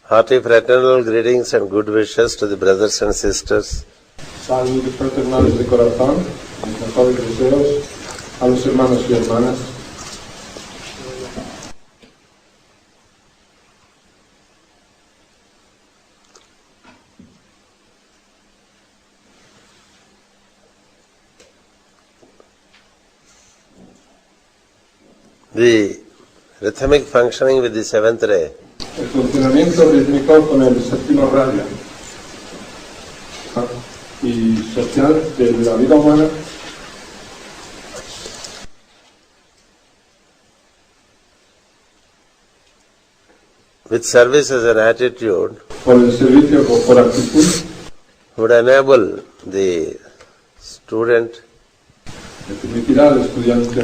Hearty fraternal greetings and good wishes to the brothers and sisters. Saludos fraternales de corazón, mis mejores deseos a los hermanos y hermanas. The rhythmic functioning with the seventh ray. El funcionamiento rítmico con el séptimo rayo y social de la vida humana with service as an attitude por el servicio por actitud would enable the student le permitirá al estudiante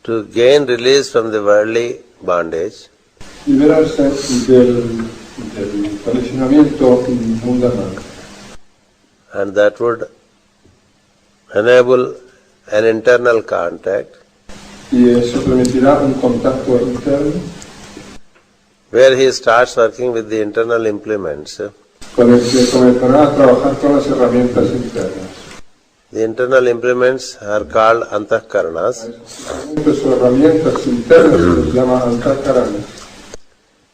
to gain release from the worldly bondage liberarse del condicionamiento mundanal. and that would enable an internal contact Y eso permitirá un contacto interno where he starts working with the internal implements. con el que comenzará a trabajar con las herramientas internas. The internal implements are called antahkaranas. Sus herramientas internas se les llama antahkaranas.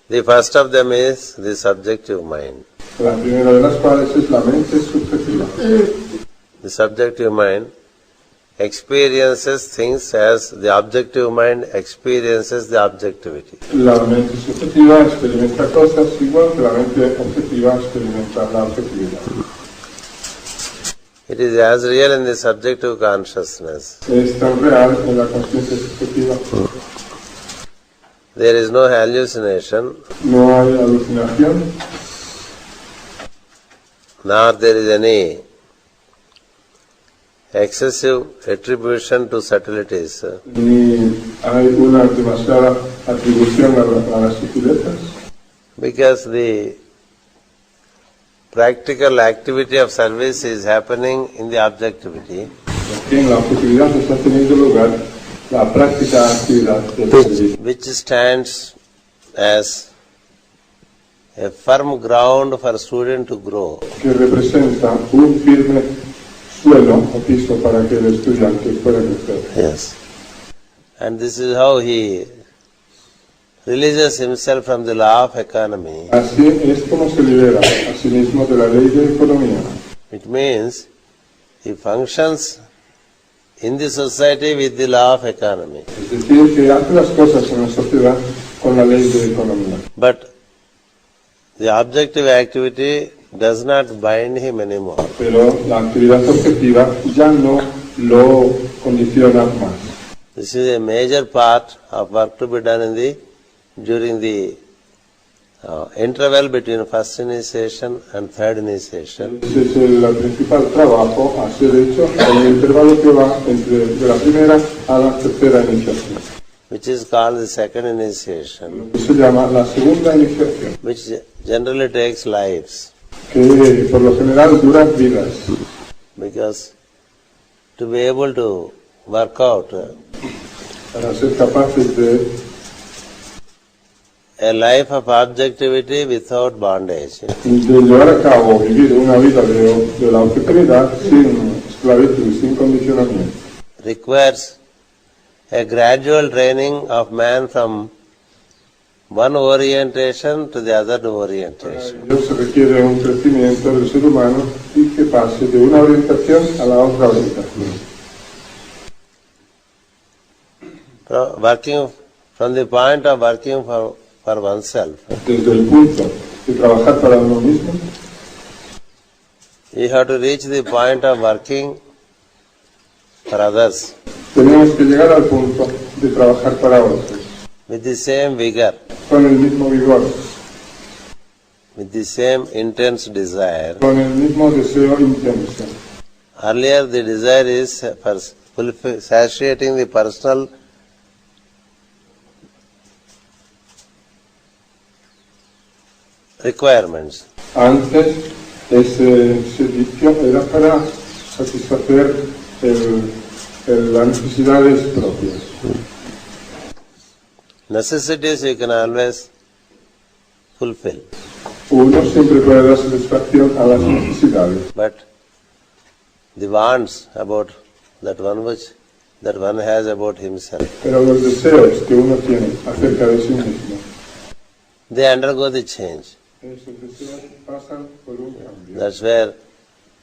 The first of them is the subjective mind. La primera de las cuales es la mente subjetiva. The subjective mind experiences things as the objective mind experiences the objectivity. La mente subjetiva experimenta cosas igual que la mente objetiva experimenta la objetividad. It is as real in the subjective consciousness. Es tan real en la conciencia subjetiva. There is no hallucination, No hay alucinación, nor there is any excessive attribution to subtleties. ni hay una demasiada atribución a las sutilezas. Because the practical activity of service is happening in the objectivity, Aquí en la objetividad está teniendo lugar la práctica actividad del servicio, which stands as a firm ground for student to grow. que representa un firme suelo o piso para que el estudiante pueda crecer. Yes. And this is how he releases himself from the law of economy. Así es como se libera a sí mismo de la ley de economía. It means he functions in the society with the law of economy. Es decir, que hace las cosas en la sociedad con la ley de economía. But the objective activity does not bind him anymore. Pero la actividad objetiva ya no lo condiciona más. This is a major part of work to be done during the interval between first initiation and third initiation. Ese es el principal trabajo a ser hecho en el intervalo que va de la primera a la tercera iniciación. Which is called the second initiation, Se llama la segunda iniciación, which generally takes lives. que por lo general dura vidas. Because to be able to work out Para ser capaces de a life of objectivity without bondage llevar a cabo, vivir una vida de la objetividad sin esclavitud, sin condicionamiento. requires a gradual training of man from one orientation to the other orientation. Para ello se requiere un crecimiento del ser humano y que pase de una orientación a la otra orientación. Working from the point of working for oneself, Desde el punto de trabajar para uno mismo, you have to reach the point of working for others tenemos que llegar al punto de trabajar para otros, with the same vigor, con el mismo vigor, with the same intense desire. con el mismo deseo intenso. Earlier the desire is for satiating the personal requirements. Antes ese servicio era para satisfacer las necesidades propias. Necessities you can always fulfill. Uno siempre puede dar satisfacción a las necesidades. But the wants about that one has about himself, Pero los deseos que uno tiene acerca de sí mismo, they undergo the change. esos deseos pasan por un cambio. That's where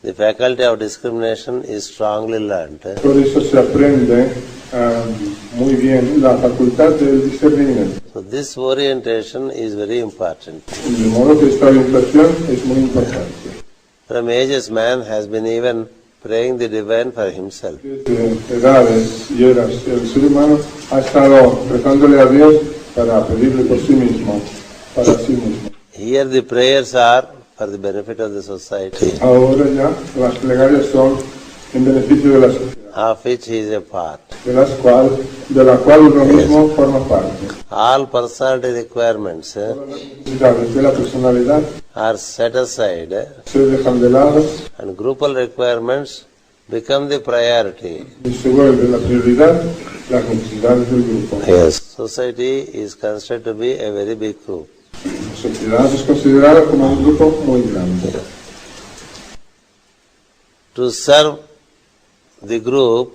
the faculty of discrimination is strongly learnt. Por eso se aprende muy bien la facultad del discernimiento. So this orientation is very important. De modo que esta orientación es muy importante. From ages, man has been even praying the divine for himself. Desde edades y eras, el ser humano ha estado rezándole a Dios para pedirle por sí mismo, para sí mismo. Here the prayers are for the benefit of the society, Ahora ya las plegarias son en beneficio de la sociedad, of which he is a part. de la cual uno mismo forma parte. All personality requirements Todas las necesidades de la personalidad are set aside se dejan de lado and groupal requirements become the priority. y se vuelve la prioridad las necesidades del grupo. Yes. Society is considered to be a very big group. La sociedad es considerada como un grupo muy grande. To serve the group,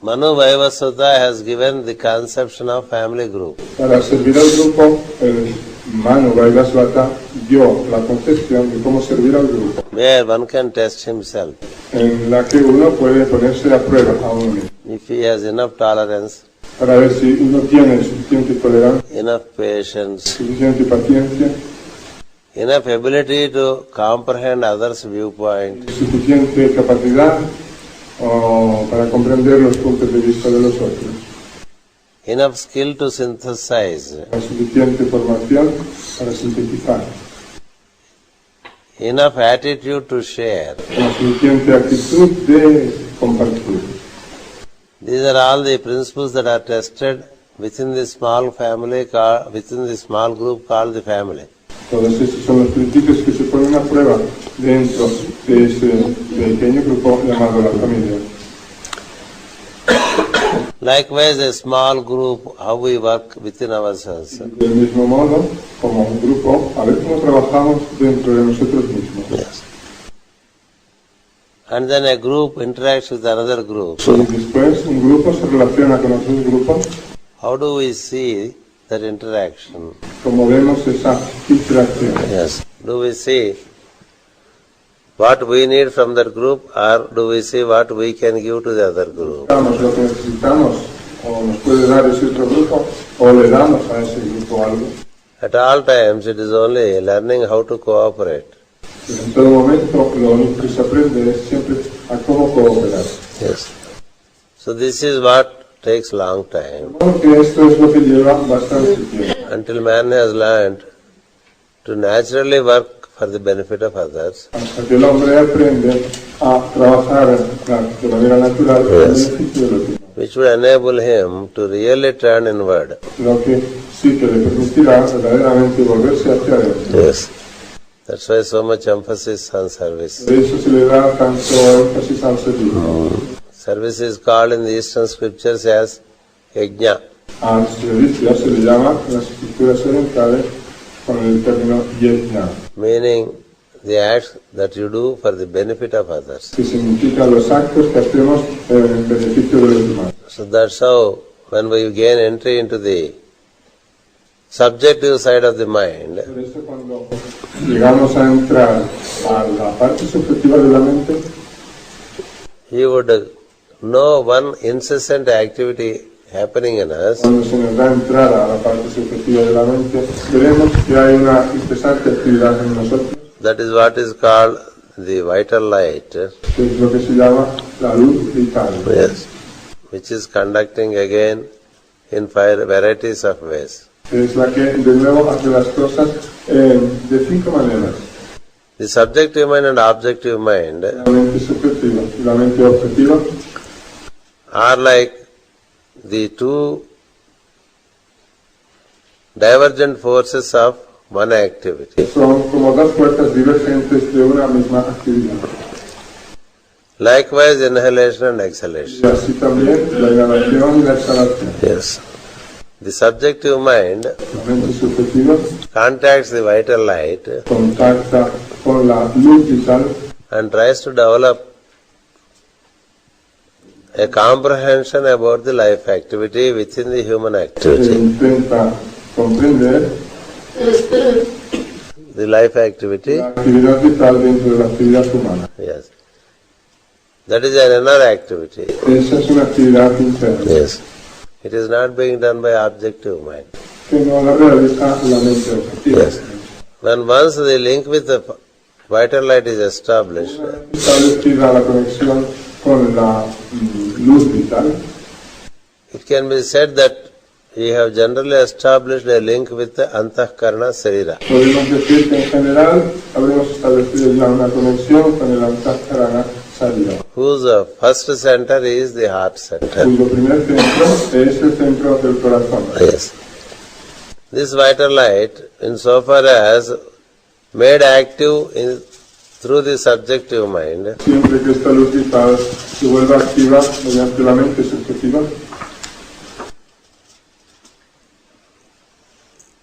Manu Vaivasvata has given the conception of family group. Para servir al grupo, el Manu Vaivasvata dio la concepción de cómo servir al grupo, Where one can test himself. en la que uno puede ponerse a prueba a uno mismo, If he has enough tolerance, para ver si uno tiene suficiente tolerancia, enough patience, suficiente paciencia, enough ability to comprehend others' viewpoint, suficiente capacidad para comprender los puntos de vista de los otros, enough skill to synthesize, la suficiente formación para sintetizar, enough attitude to share. la suficiente actitud de compartir. These are all the principles that are tested within the small family, within the small group called the family. Todos estos son los principios que se ponen a prueba dentro de ese pequeño grupo llamado la familia. Likewise, a small group, how we work within ourselves. Del mismo modo, como un grupo, a ver cómo trabajamos dentro de nosotros mismos. Yes. And then a group interacts with another group. Y después un grupo se relaciona con otros grupos. How do we see that interaction? Como vemos esa interacción. Yes. Do we see what we need from that group, or do we see what we can give to the other group? Damos lo que necesitamos o nos puede dar ese otro grupo o le damos a ese grupo algo. At all times, it is only learning how to cooperate. En todo momento lo único que se aprende es siempre a cómo cooperar. Yes. So this is what takes long time Porque esto es lo que lleva bastante tiempo. until man has learned to naturally work for the benefit of others. Hasta que el hombre aprende a trabajar de manera natural en Yes. beneficio de los demás. Which would enable him to really turn inward. Lo que sí que le permitirá verdaderamente volverse hacia adentro. Yes. That's why so much emphasis on service. Por eso se le da tanto énfasis al servicio. Service is called in the Eastern scriptures as yajna. Al servicio se le llama en las escrituras orientales con el término yajna, Meaning the acts that you do for the benefit of others. que significa los actos que hacemos en beneficio de los demás. So that's how when we gain entry into the subjective side of the mind, Por eso cuando llegamos a entrar a la parte subjetiva de la mente, he would know one incessant activity happening in us, cuando se nos da entrada a la parte subjetiva de la mente, veremos que hay una incesante actividad en nosotros, that is what is called the vital light, que es lo que se llama la luz vital, yes, which is conducting again in varieties of ways. que es la que de nuevo hace las cosas de 5 maneras. The subjective mind and objective mind La mente subjetiva y la mente objetiva are like the two divergent forces of one activity. son como dos fuerzas divergentes de una misma actividad. Likewise, inhalation and Y exhalation. así también la inhalación y la exhalación. Yes. The subjective mind la mente subjetiva, contacts the vital light contacta con la luz vital and tries to develop a comprehension about the life activity within the human e activity. intenta comprender The life activity, la actividad vital dentro de la actividad humana. yes. That is an inner activity. Esa es una actividad interna Yes. It is not being done by objective mind. que no la realiza la mente objetiva. Yes. When once the link with the vital light is established, Establecida la conexión con la luz vital, it can be said that we have generally established a link with the antahkarana sarira. podemos decir que en general habremos establecido ya una conexión con el antahkarana sarira, Whose first center is the heart center. cuyo primer centro es el centro del corazón. Yes. This vital light, insofar as made active through the subjective mind, Siempre que esta luz vital se vuelva activa mediante la mente subjetiva,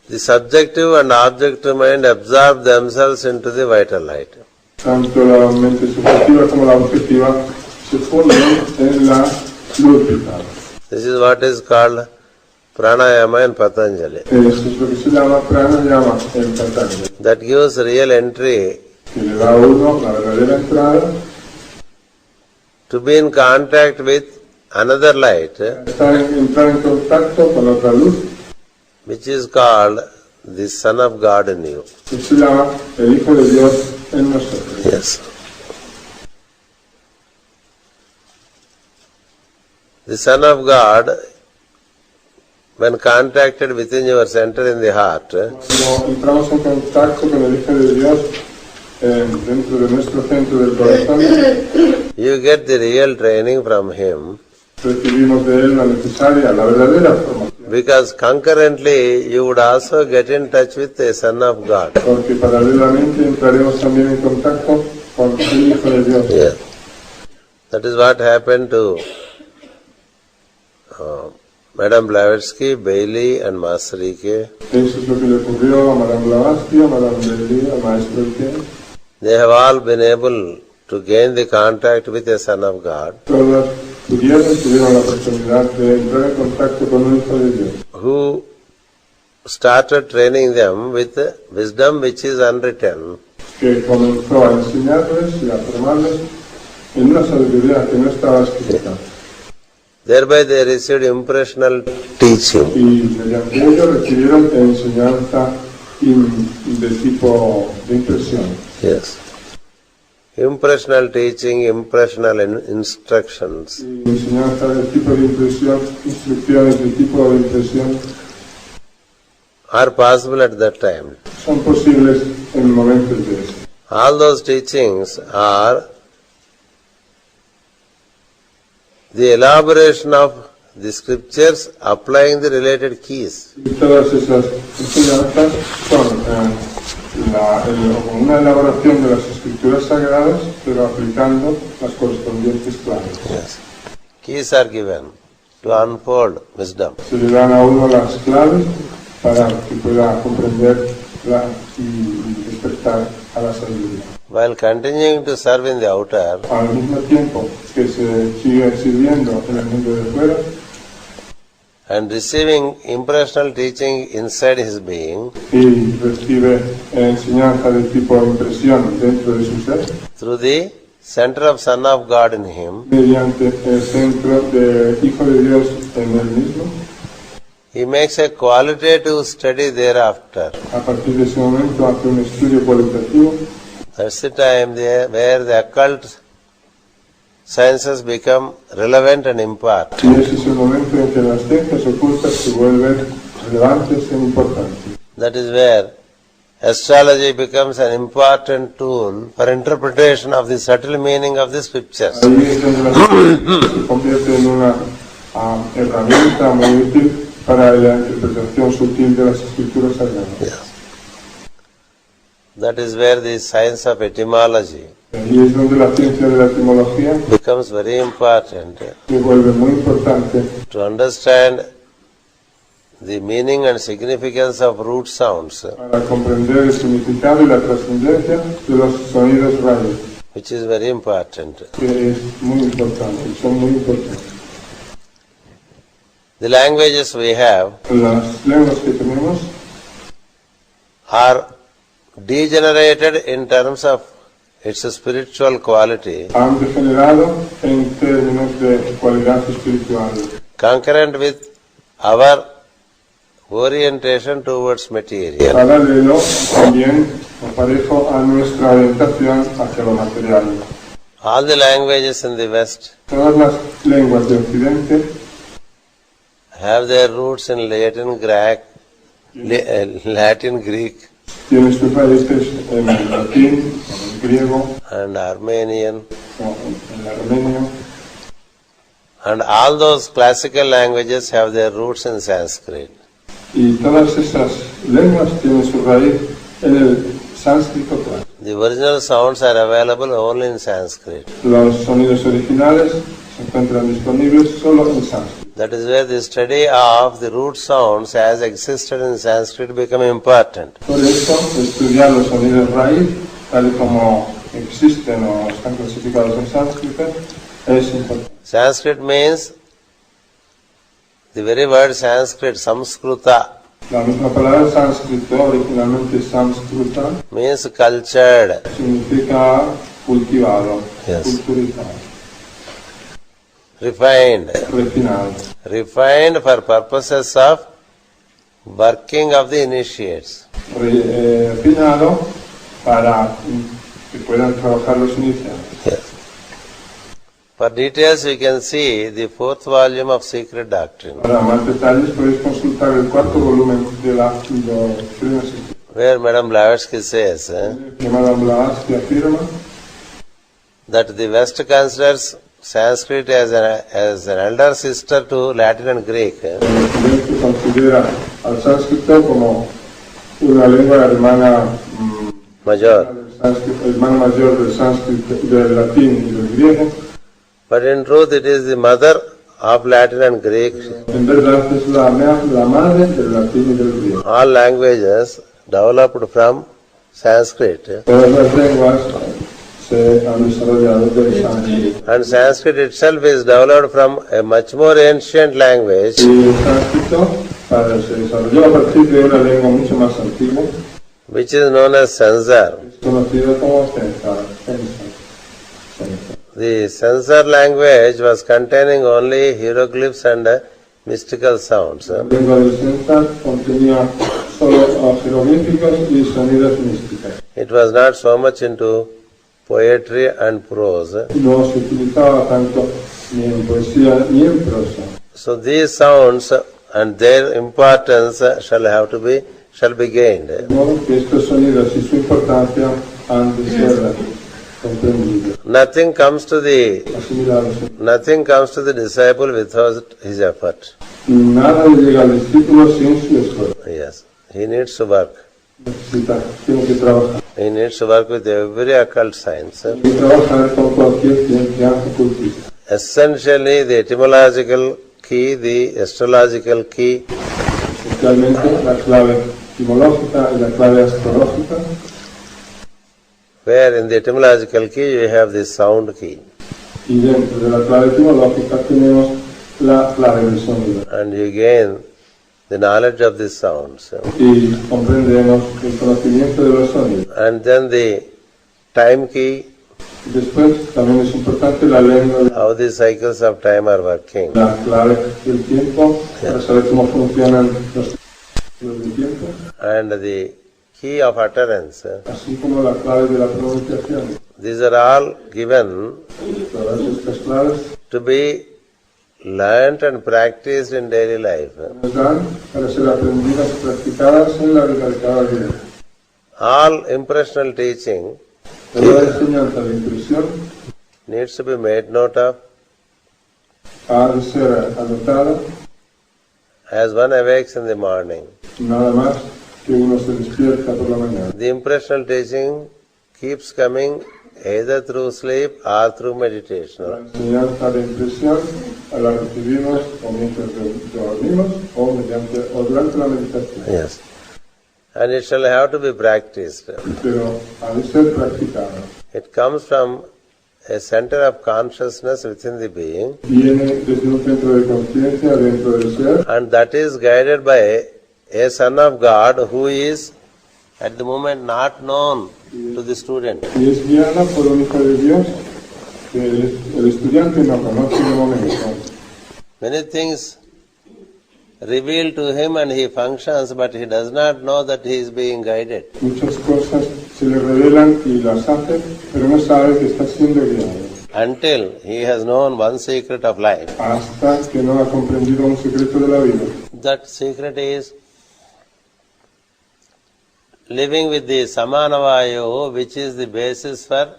the subjective and objective mind absorb themselves into the vital light. tanto la mente subjetiva como la objetiva se funden en la luz vital. This is what is called pranayama in Patanjali. Eso es lo que se llama pranayama en Patanjali, That gives real entry que le da a uno la verdadera entrada, to be in contact with another light, entrar en contacto con otra luz, which is called the Son of God in you. que se llama el Hijo de Dios en nosotros. Yes. The Son of God, when contacted within your center in the heart, Cuando entramos en contacto con el Hijo de Dios dentro de nuestro centro del corazón, you get the real training from Him, recibimos de Él la necesaria, la verdadera formación. because concurrently you would also get in touch with the Son of God. Porque paralelamente entraremos también en contacto con el Hijo de Dios. Yes. That is what happened to Madame Blavatsky, Bailey and Master Ike. Eso es lo que le ocurrió a Madame Blavatsky, a Madame Bailey, al Maestro Ike. They have all been able to gain the contact with the Son of God, Todas tuvieron la oportunidad de entrar en contacto con un Hijo de Dios, who started training them with wisdom which is unwritten, que comenzó a enseñarles y a formarles en una sabiduría que no estaba escrita. thereby they received impressional teaching. Y mediante ello recibieron enseñanza de tipo de impresión. Yes. Impressional teaching, impressional instructions Y enseñanza del tipo de impresión, instrucciones del tipo de impresión are possible at that time. son posibles en momentos de eso. All those teachings are the elaboration of the scriptures applying the related keys. Y todas esas enseñanzas son una elaboración de las escrituras sagradas, pero aplicando las correspondientes claves. Yes. Keys are given to unfold wisdom. Se le dan a uno las claves para que pueda comprender y despertar a la sabiduría. While continuing to serve in the outer, Al mismo tiempo que se sigue sirviendo en el mundo de fuera and receiving impressional teaching inside his being, y recibe enseñanza del tipo de impresión dentro de su ser, through the center of Son of God in him, mediante el centro de Hijo de Dios en él mismo, he makes a qualitative study thereafter. a partir de ese momento hace un estudio cualitativo. That's the time where the occult sciences become relevant and important. Y ese es el momento en que las ciencias ocultas se vuelven relevantes e importantes. That is where astrology becomes an important tool for interpretation of the subtle meaning of the scriptures. Ahí es donde la ciencia se convierte en una herramienta muy útil para la interpretación sutil de las escrituras sagradas. Yes. That is where the science of etymology Ahí es donde la ciencia de la etimología becomes very important se vuelve muy importante to understand the meaning and significance of root sounds, para comprender el significado y la trascendencia de los sonidos raíz, which is very important. que es muy importante, son muy importantes. The languages we have Las lenguas que tenemos are degenerated in terms of its spiritual quality, han degenerado en términos de cualidad espiritual, concurrent with our orientation towards material. paralelo también o parejo a nuestra orientación hacia lo material. All the languages in the West Todas las lenguas de Occidente have their roots in Latin, Greek, tienen sus raíces en el latín, en el griego, and Armenian, en el armenio, and all those classical languages have their roots in Sanskrit. y todas esas lenguas tienen su raíz en el sánscrito clásico. The original sounds are available only in Sanskrit. Los sonidos originales se encuentran disponibles solo en sánscrito. That is where the study of the root sounds as existed in Sanskrit become important. Por eso, estudiar los sonidos raíz, tal y como existen o están clasificados en sánscrito, es importante. Sanskrit means, the very word Sanskrit, Samskruta, La misma palabra sánscrito, originalmente sánscrita, means cultured. significa cultivado, Yes. culturizado, Refined. refinado, For purposes of working of the initiates. refinado para que puedan trabajar los iniciantes. Yes. For details you can see the 4th volume of Secret Doctrine, Para más detalles podéis consultar el cuarto volumen de la Doctrina Secreta. where Madame Blavatsky says Madame Blavatsky afirma that the West considers Sanskrit as an elder sister to Latin and Greek. que considera al sánscrito como una lengua hermana Major. hermano mayor del sánscrito, del latín y del griego. But in truth it is the mother of Latin and Greek. En verdad es la madre del latín y del griego. All languages developed from Sanskrit. Todas las lenguas se han desarrollado del sánscrito. And Sanskrit itself is developed from a much more ancient language, Y el sánscrito se desarrolló a partir de una lengua mucho más antigua, which is known as Sansar. conocido como Censar. The Sansar language was containing only hieroglyphs and mystical sounds. La lengua del Censar contenía solo jeroglíficos y sonidos místicos. It was not so much into poetry and prose. No se utilizaba tanto ni en poesía ni en prosa. So these sounds and their importance shall be gained. De modo que estos sonidos y su importancia han de ser comprendidos, Nothing comes to the disciple without his effort. Nada le llega al discípulo sin su esfuerzo. Yes, he needs to work. Tiene que trabajar. He needs to work with every occult science. Tiene que trabajar con cualquier ciencia ocultista. Essentially, the etymological key, the astrological key, Especialmente la clave etimológica y la clave astrológica, where in the etymological key you have the sound key. y dentro de la clave etimológica tenemos la clave del sonido. And you gain the knowledge of the sounds. Y comprendemos el conocimiento de los sonidos. And then the time key, Después también es importante la lengua, how the cycles of time are working. la clave del tiempo, para saber cómo funcionan los ciclos del tiempo, And the key of utterance. así como la clave de la pronunciación. These are all given Todas estas claves to be learnt and practiced in daily life. nos dan para ser aprendidas y practicadas en la vida de cada día. All impressional teaching Toda enseñanza de impresión needs to be made note of ha de ser anotada as one awakes in the morning. nada más que uno se despierta por la mañana. The impressional teaching keeps coming either through sleep or through La meditation. enseñanza de impresión la recibimos o mientras dormimos o durante la meditación. Yes. And it shall have to be practiced. Pero ha de ser practicada. It comes from a center of consciousness within the being, Viene desde un centro de conciencia dentro del ser, and that is guided by a Son of God who is at the moment not known to the student. y es guiada por un hijo de Dios que el estudiante no conoce de momento. Many things revealed to him and he functions, but he does not know that he is being guided. Muchas cosas se le revelan y las hace, pero no sabe que está siendo guiado. Until he has known one secret of life. Hasta que no ha comprendido un secreto de la vida. That secret is living with the Samanavayu, which is the basis for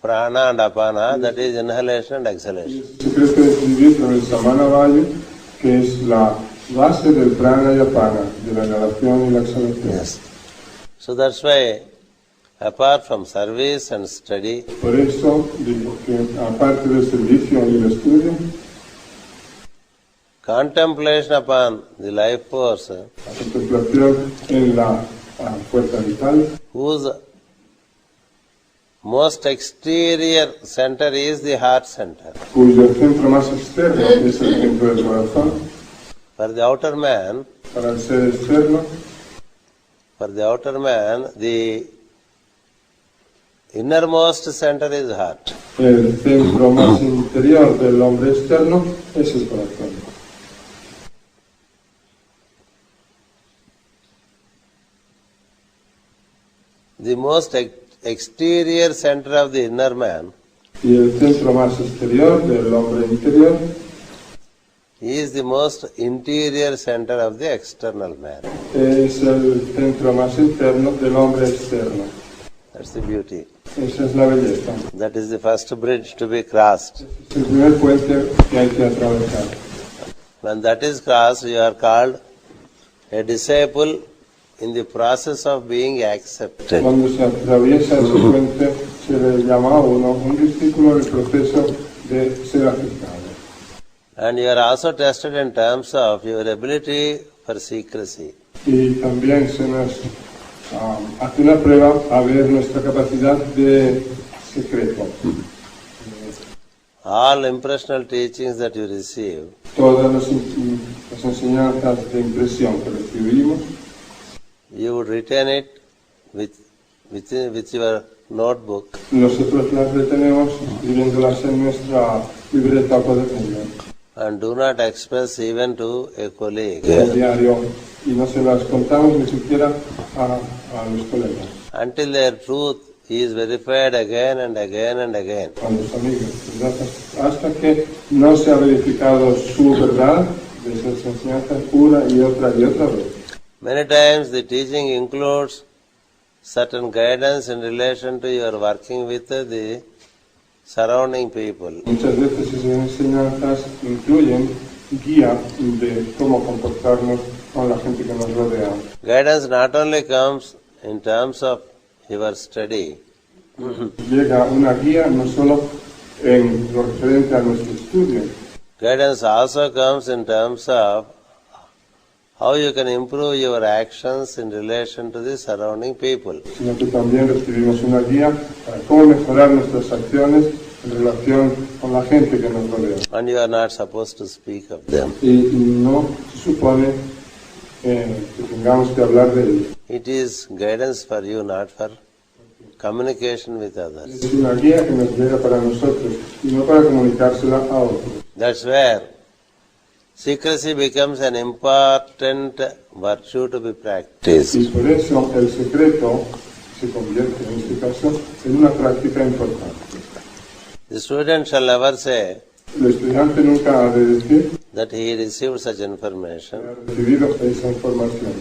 prana and apana, that is inhalation and exhalation. El secreto es vivir con el Samanavayu, que es la base del prana y apana, de la inhalación y la exhalación. Yes. So that's why, apart from service and study, Por eso digo que aparte del servicio y el estudio, contemplation upon the life force, la contemplación en la fuerza vital, whose most exterior center is the heart center. cuyo centro más externo es el centro del corazón. For the outer man, Para el ser externo, the innermost center is heart. el centro más interior del hombre externo es el corazón. The most exterior center of the inner man Y el centro más exterior del hombre interior is the most interior center of the external man. es el centro más interno del hombre externo. That's the beauty. Esa es la belleza. That is the first bridge to be crossed. Es el primer puente que hay que atravesar. When that is crossed, you are called a disciple in the process of being accepted. Cuando se atraviesa ese puente, se le llama a uno un discípulo en el proceso de ser aceptado. And you are also tested in terms of your ability for secrecy. Y también se nos hace una prueba a ver nuestra capacidad de secreto. All impressional teachings that you receive, Todas las enseñanzas de impresión que recibimos, you would retain it with your notebook, nosotros las retenemos escribiéndolas en nuestra libreta o cuaderno, and do not express even to a colleague el diario, y no se las contamos ni siquiera a los colegas, until their truth is verified again and again and again. a los amigos, ¿verdad? Hasta que no se ha verificado su verdad de esas enseñanzas una y otra vez. Many times the teaching includes certain guidance in relation to your working with the surrounding people. Muchas veces esas enseñanzas incluyen guía de cómo comportarnos con la gente que nos rodea. Guidance not only comes in terms of your study, Llega una guía no solo en lo referente a nuestro estudio, guidance also comes in terms of how you can improve your actions in relation to the surrounding people. sino que también recibimos una guía para cómo mejorar nuestras acciones en relación con la gente que nos rodea. And you are not supposed to speak of them. Y no se supone que tengamos que hablar de ellos. It is guidance for you, not for communication with others. Es una guía que nos llega para nosotros y no para comunicársela a otros. That's where secrecy becomes an important virtue to be practiced. Y por eso el secreto se convierte en este caso en una práctica importante. The student shall never say El estudiante nunca ha de decir that he received such que ha information. recibido esa información.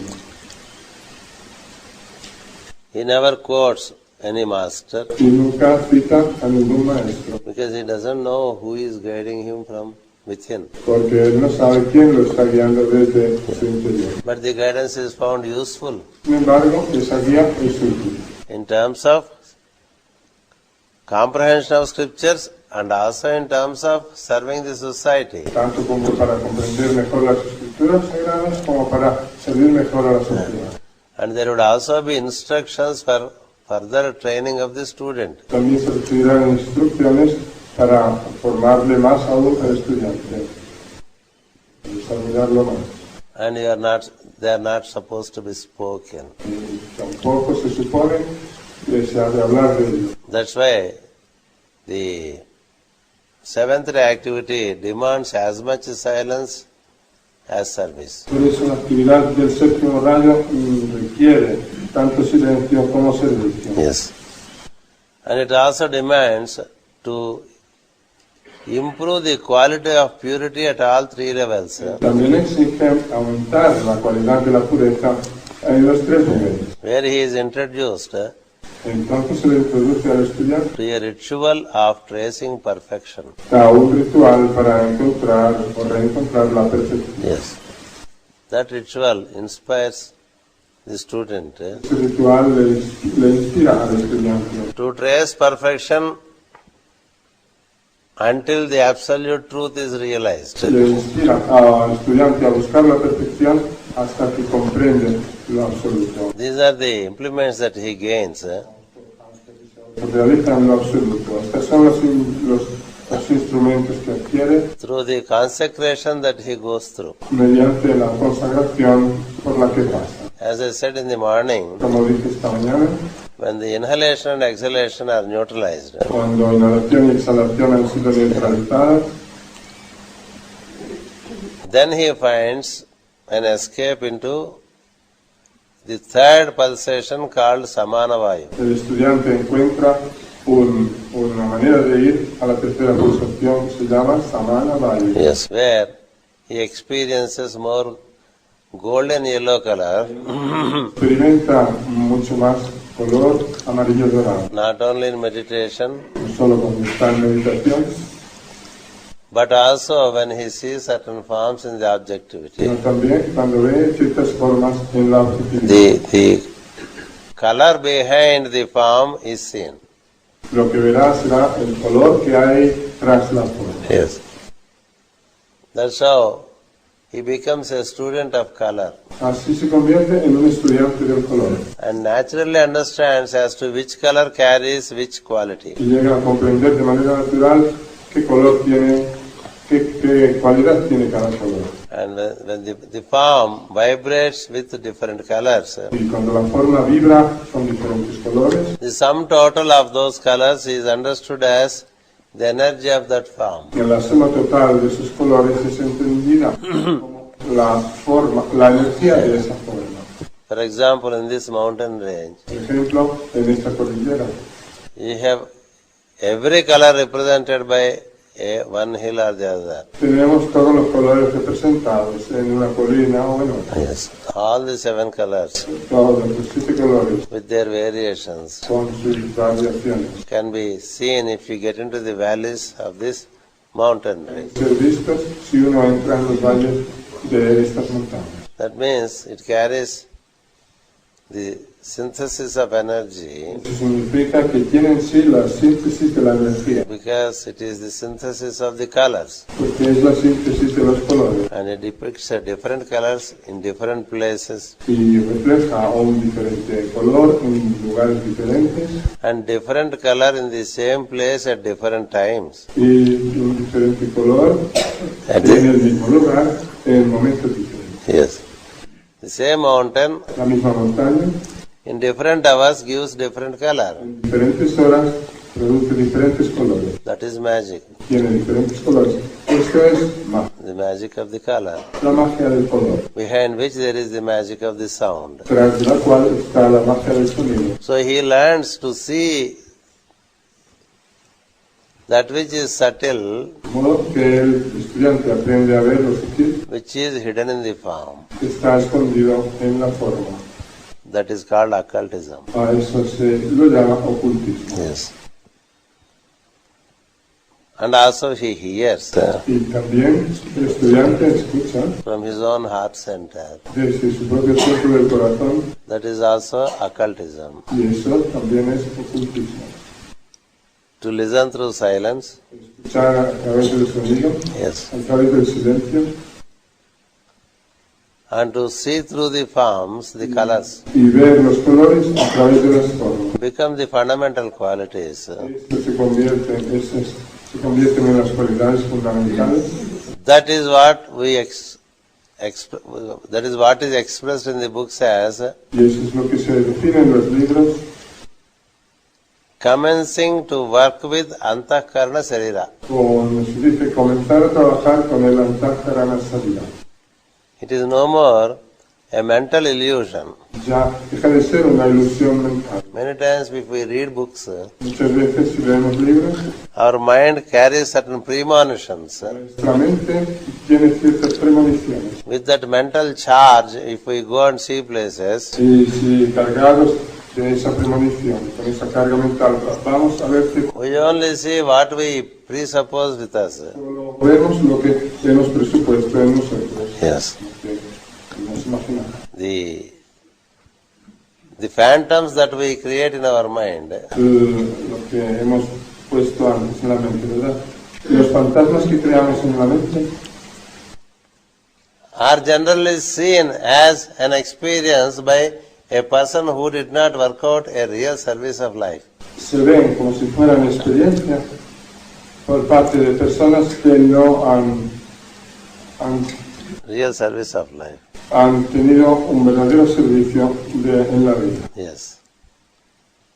He never quotes any master Y nunca cita a ningún maestro, because he doesn't know who is guiding him from within. porque él no sabe quién lo está guiando desde su interior. But the guidance is found useful Sin embargo, esa guía es útil in terms of comprehension of scriptures and also in terms of serving the society. Tanto como para comprender mejor las escrituras sagradas como para servir mejor a la sociedad. And there would also be instructions for further training of the student. También se recibirán instrucciones para formarle más aún al estudiante, desarrollarlo más. And they are not supposed to be spoken. Y tampoco se supone que se ha de hablar de ello. That's why the seventh day activity demands as much silence as service. Por eso la actividad del séptimo rayo requiere tanto silencio como servicio. Yes. And it also demands to improve the quality of purity at all three levels. También exige aumentar la cualidad de la pureza en los tres niveles. Where he is introduced Entonces se le introduce al estudiante to a ritual of tracing perfection. a un ritual para encontrar o reencontrar la perfección. Yes. That ritual inspires the student Ese ritual le inspira al estudiante to trace perfection until the absolute truth is realized. le inspira al estudiante a buscar la perfección hasta que comprende lo absoluto. These are the implements that he gains Realiza en lo absoluto. Estos son los instrumentos que adquiere through the consecration that he goes through. mediante la consagración por la que pasa. As I said in the morning, Como dije esta mañana, when the inhalation and exhalation are neutralized, cuando inhalación y exhalación han sido neutralizadas, then he finds an escape into the third pulsation called Samanavayu. el estudiante encuentra una manera de ir a la tercera pulsación que se llama Samana Vayu. Yes, where he experiences more golden yellow color, Experimenta mucho más color amarillo dorado, not only in meditation, no solo cuando está en meditación, but also when he sees certain forms in the objectivity. sino también cuando ve ciertas formas en la objetividad. The color behind the form is seen. Lo que verá será el color que hay tras la forma. Yes. That's how he becomes a student of color Así se convierte en un estudiante del color and naturally understands as to which color carries which quality. y llega a comprender de manera natural qué color tiene, qué cualidad tiene cada color. And when the form vibrates with different colors, Y cuando la forma vibra con diferentes colores, the sum total of those colors is understood as the energy of that form. en la suma total de esos colores es entendida como la forma, la energía de esa forma. For example, in this mountain range, Por ejemplo, en esta cordillera you have every color represented by one hill or the other. tenemos todos los colores representados en una colina o en otra. Yes. All the 7 colors Todos los 7 colores with their variations con sus variaciones. can be seen if you get into the valleys of this mountain range. Ser vistos si uno entra en los valles de estas montañas. That means it carries the synthesis of energy Eso significa que tiene en sí la síntesis de la energía, because it is the synthesis of the colors. porque es la síntesis de los colores And it depicts different colors in different places y refleja un diferente color en lugares diferentes and different color in the same place at different times. y un diferente color At en el mismo lugar en momentos diferentes. Yes. The same mountain La misma montaña in different hours gives different color. en diferentes horas produce diferentes colores, That is magic. tiene diferentes colores. Esto es magia, The magic of the color, la magia del color, behind which there is the magic of the sound. tras de la cual está la magia del sonido. So he learns to see that which is subtle, De modo que el estudiante aprende a ver lo sutil which is hidden in the form. que está escondido en la forma. That is called occultism. A eso se lo llama ocultismo. Yes. And also he hears Y también el estudiante escucha from his own heart center. desde su propio centro del corazón That is also occultism. y eso también es ocultismo. to listen through silence. Escuchar a través del sonido, Yes. a través del silencio, And to see through the forms, the colors. y ver los colores a través de las formas. Become the fundamental qualities. Esto se convierten en las cualidades fundamentales. That is what that is what is expressed in the books as Y eso es lo que se define en los libros, commencing to work with antahkarana sarira. como se dice, comenzar a trabajar con el antahkarana sarira. It is no more a mental illusion. Ya deja de ser una ilusión mental. Many times if we read books, Muchas veces si leemos libros, our mind carries certain premonitions. nuestra mente tiene ciertas premoniciones. With that mental charge, if we go and see places, Y si cargados de esa premonición, con esa carga mental, vamos a ver que we only see what we presuppose with us. solo vemos lo que hemos presupuesto en nosotros. Yes. Lo que nos imaginamos. The phantoms that we create in our mind, Lo que hemos puesto antes en la mente, ¿verdad? Los fantasmas que creamos en la mente are generally seen as an experience by a person who did not work out a real service of life. se ven como si fueran experiencias por parte de personas que no Real service of life. han tenido un verdadero servicio en la vida. Yes.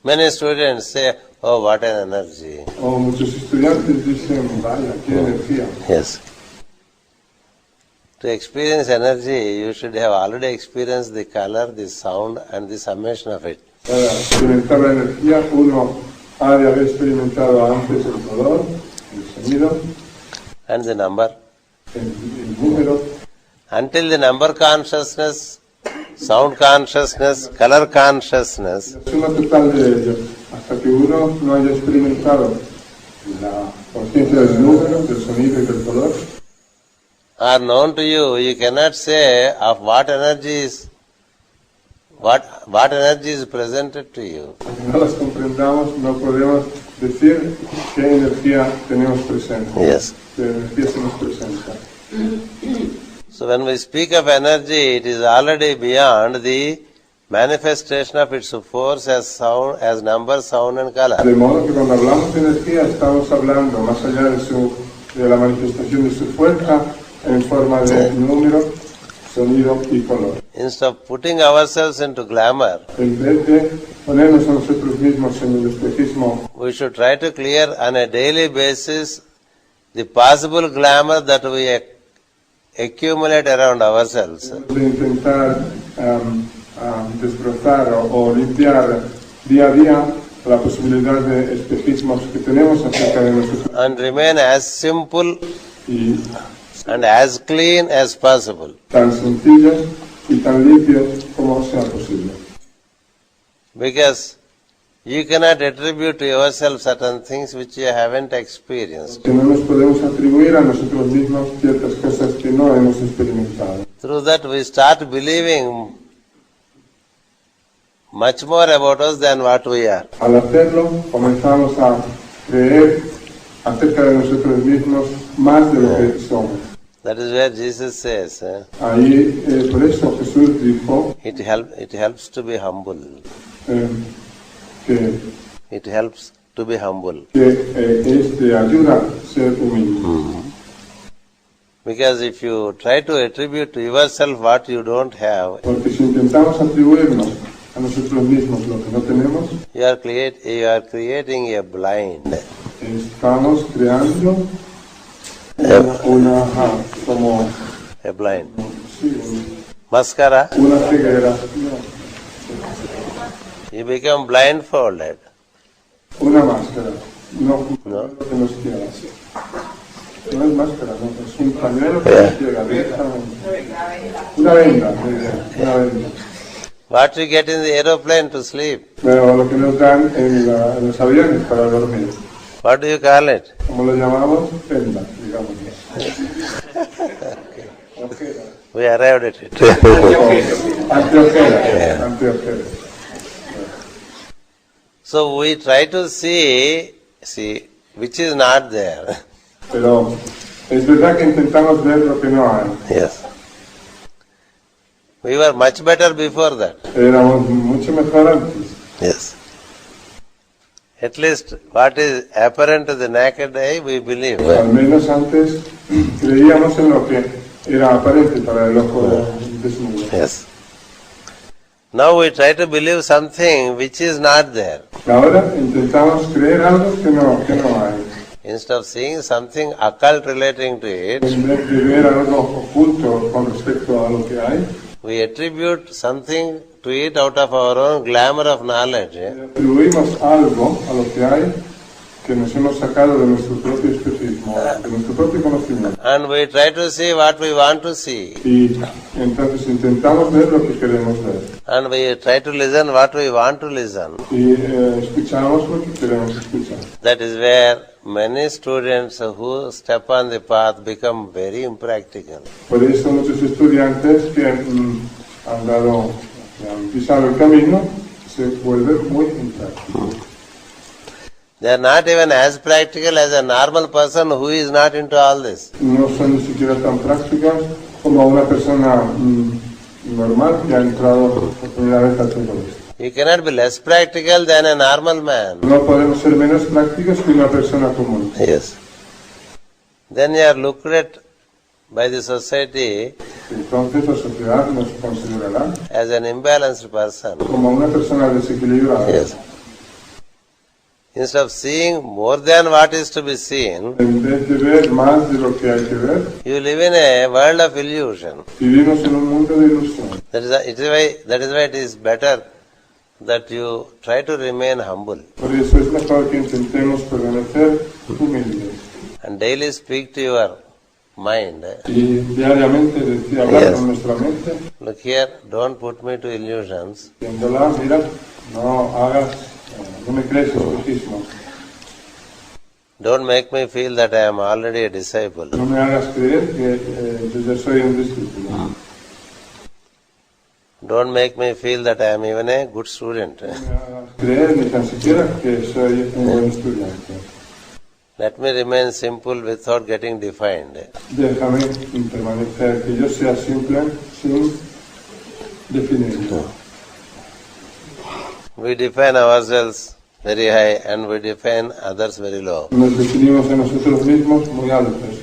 Many students say, oh, what an energy. O muchos estudiantes dicen, vaya, qué energía. Yes. To experience energy, you should have already experienced the color, the sound, and the summation of it. Para experimentar la energía, uno ha de haber experimentado antes el color, el sonido, And the number. el número. Until the number consciousness, sound consciousness, color consciousness, La suma total de ellos, hasta que uno no haya experimentado la conciencia del número, del sonido y del color, are known to you, you cannot say of what energy is presented to you. aunque no las comprendamos, no podemos decir qué energía tenemos presente, Yes. qué energía se nos presenta. So when we speak of energy, it is already beyond the manifestation of its force as sound, as number, sound and color. De modo que cuando hablamos de energía estamos hablando más allá de la manifestación de su fuerza en forma de número, sonido y color. Instead of putting ourselves into glamour, En vez de ponernos a nosotros mismos en el espejismo, we should try to clear on a daily basis the possible glamour that we accumulate around ourselves. de intentar desbrozar o limpiar día a día la posibilidad de espejismos que tenemos acerca de nosotros And remain as simple y and as clean as possible. tan sencillos y tan limpios como sea posible. Because you cannot attribute to yourself certain things which you haven't experienced. Que no nos podemos atribuir a nosotros mismos ciertas cosas que no hemos experimentado. Through that we start believing much more about us than what we are. Al hacerlo, comenzamos a creer acerca de nosotros mismos más de lo que somos. That is where Jesus says, Ahí, por eso Jesús dijo it helps to be humble. Que It helps to be humble. este ayuda a ser humilde. Because if you try to attribute to yourself what you don't have, Porque si intentamos atribuirnos a nosotros mismos lo que no tenemos, you are creating a blind. estamos creando como A blind. sí, Mascara, una ceguera, you become blindfolded. una máscara. No, No. lo que nos ciega. No es máscara, no, es un pañuelo que nos ciega directamente. Una venda, muy bien, una venda. What you get in the aeroplane to sleep? Pero lo que nos dan en los aviones para dormir. What do you call it? Como lo llamamos, venda, digamos. Ojera. We arrived at it. Anteojera. Anteojera. So we try to see see, which is not there. Pero es verdad que intentamos ver lo que no hay. Yes. We were much better before that. Éramos mucho mejor antes. Yes. At least what is apparent to the naked eye, we believe. Al menos antes creíamos en lo que era aparente para el ojo desnudo. Yes. Now we try to believe something which is not there. Ahora intentamos creer algo que no hay. Instead of seeing something occult relating to it, En vez de ver algo oculto con respecto a lo que hay, we attribute something to it out of our own glamour of knowledge. atribuimos algo a lo que hay que nos hemos sacado de nuestro propio espejismo, de nuestro propio conocimiento. And we try to see what we want to see. Y entonces intentamos ver lo que queremos ver. And we try to listen what we want to listen. Y escuchamos lo que queremos escuchar. That is where many students who step on the path become very impractical. Por eso muchos estudiantes que han pisado el camino se vuelven muy imprácticos. They are not even as practical as a normal person who is not into all this. No son ni siquiera tan prácticas como una persona normal que ha entrado por primera vez a todo esto. You cannot be less practical than a normal man. No podemos ser menos prácticos que una persona común. Yes. Then you are looked at by the society Entonces la sociedad nos considerará as an imbalanced person. como una persona desequilibrada. Yes. Instead of seeing more than what is to be seen, En vez de ver más de lo que hay que ver, you live in a world of illusion. vivimos en un mundo de ilusión. That is why it is better that you try to remain humble Por eso es mejor que intentemos permanecer humildes. and daily speak to your mind. Y diariamente hablar Yes. con nuestra mente, Look here, don't put me to illusions. diciéndola, mira, no me crees espejismo. Don't make me feel that I am already a disciple. No me hagas creer que yo ya soy un discípulo. Don't make me feel that I am even a good student. No me hagas creer ni tan siquiera que soy un buen estudiante. Let me remain simple without getting defined. Déjame permanecer, que yo sea simple sin definirlo. We define ourselves very high and we define others very low. Nos definimos a nosotros mismos muy altos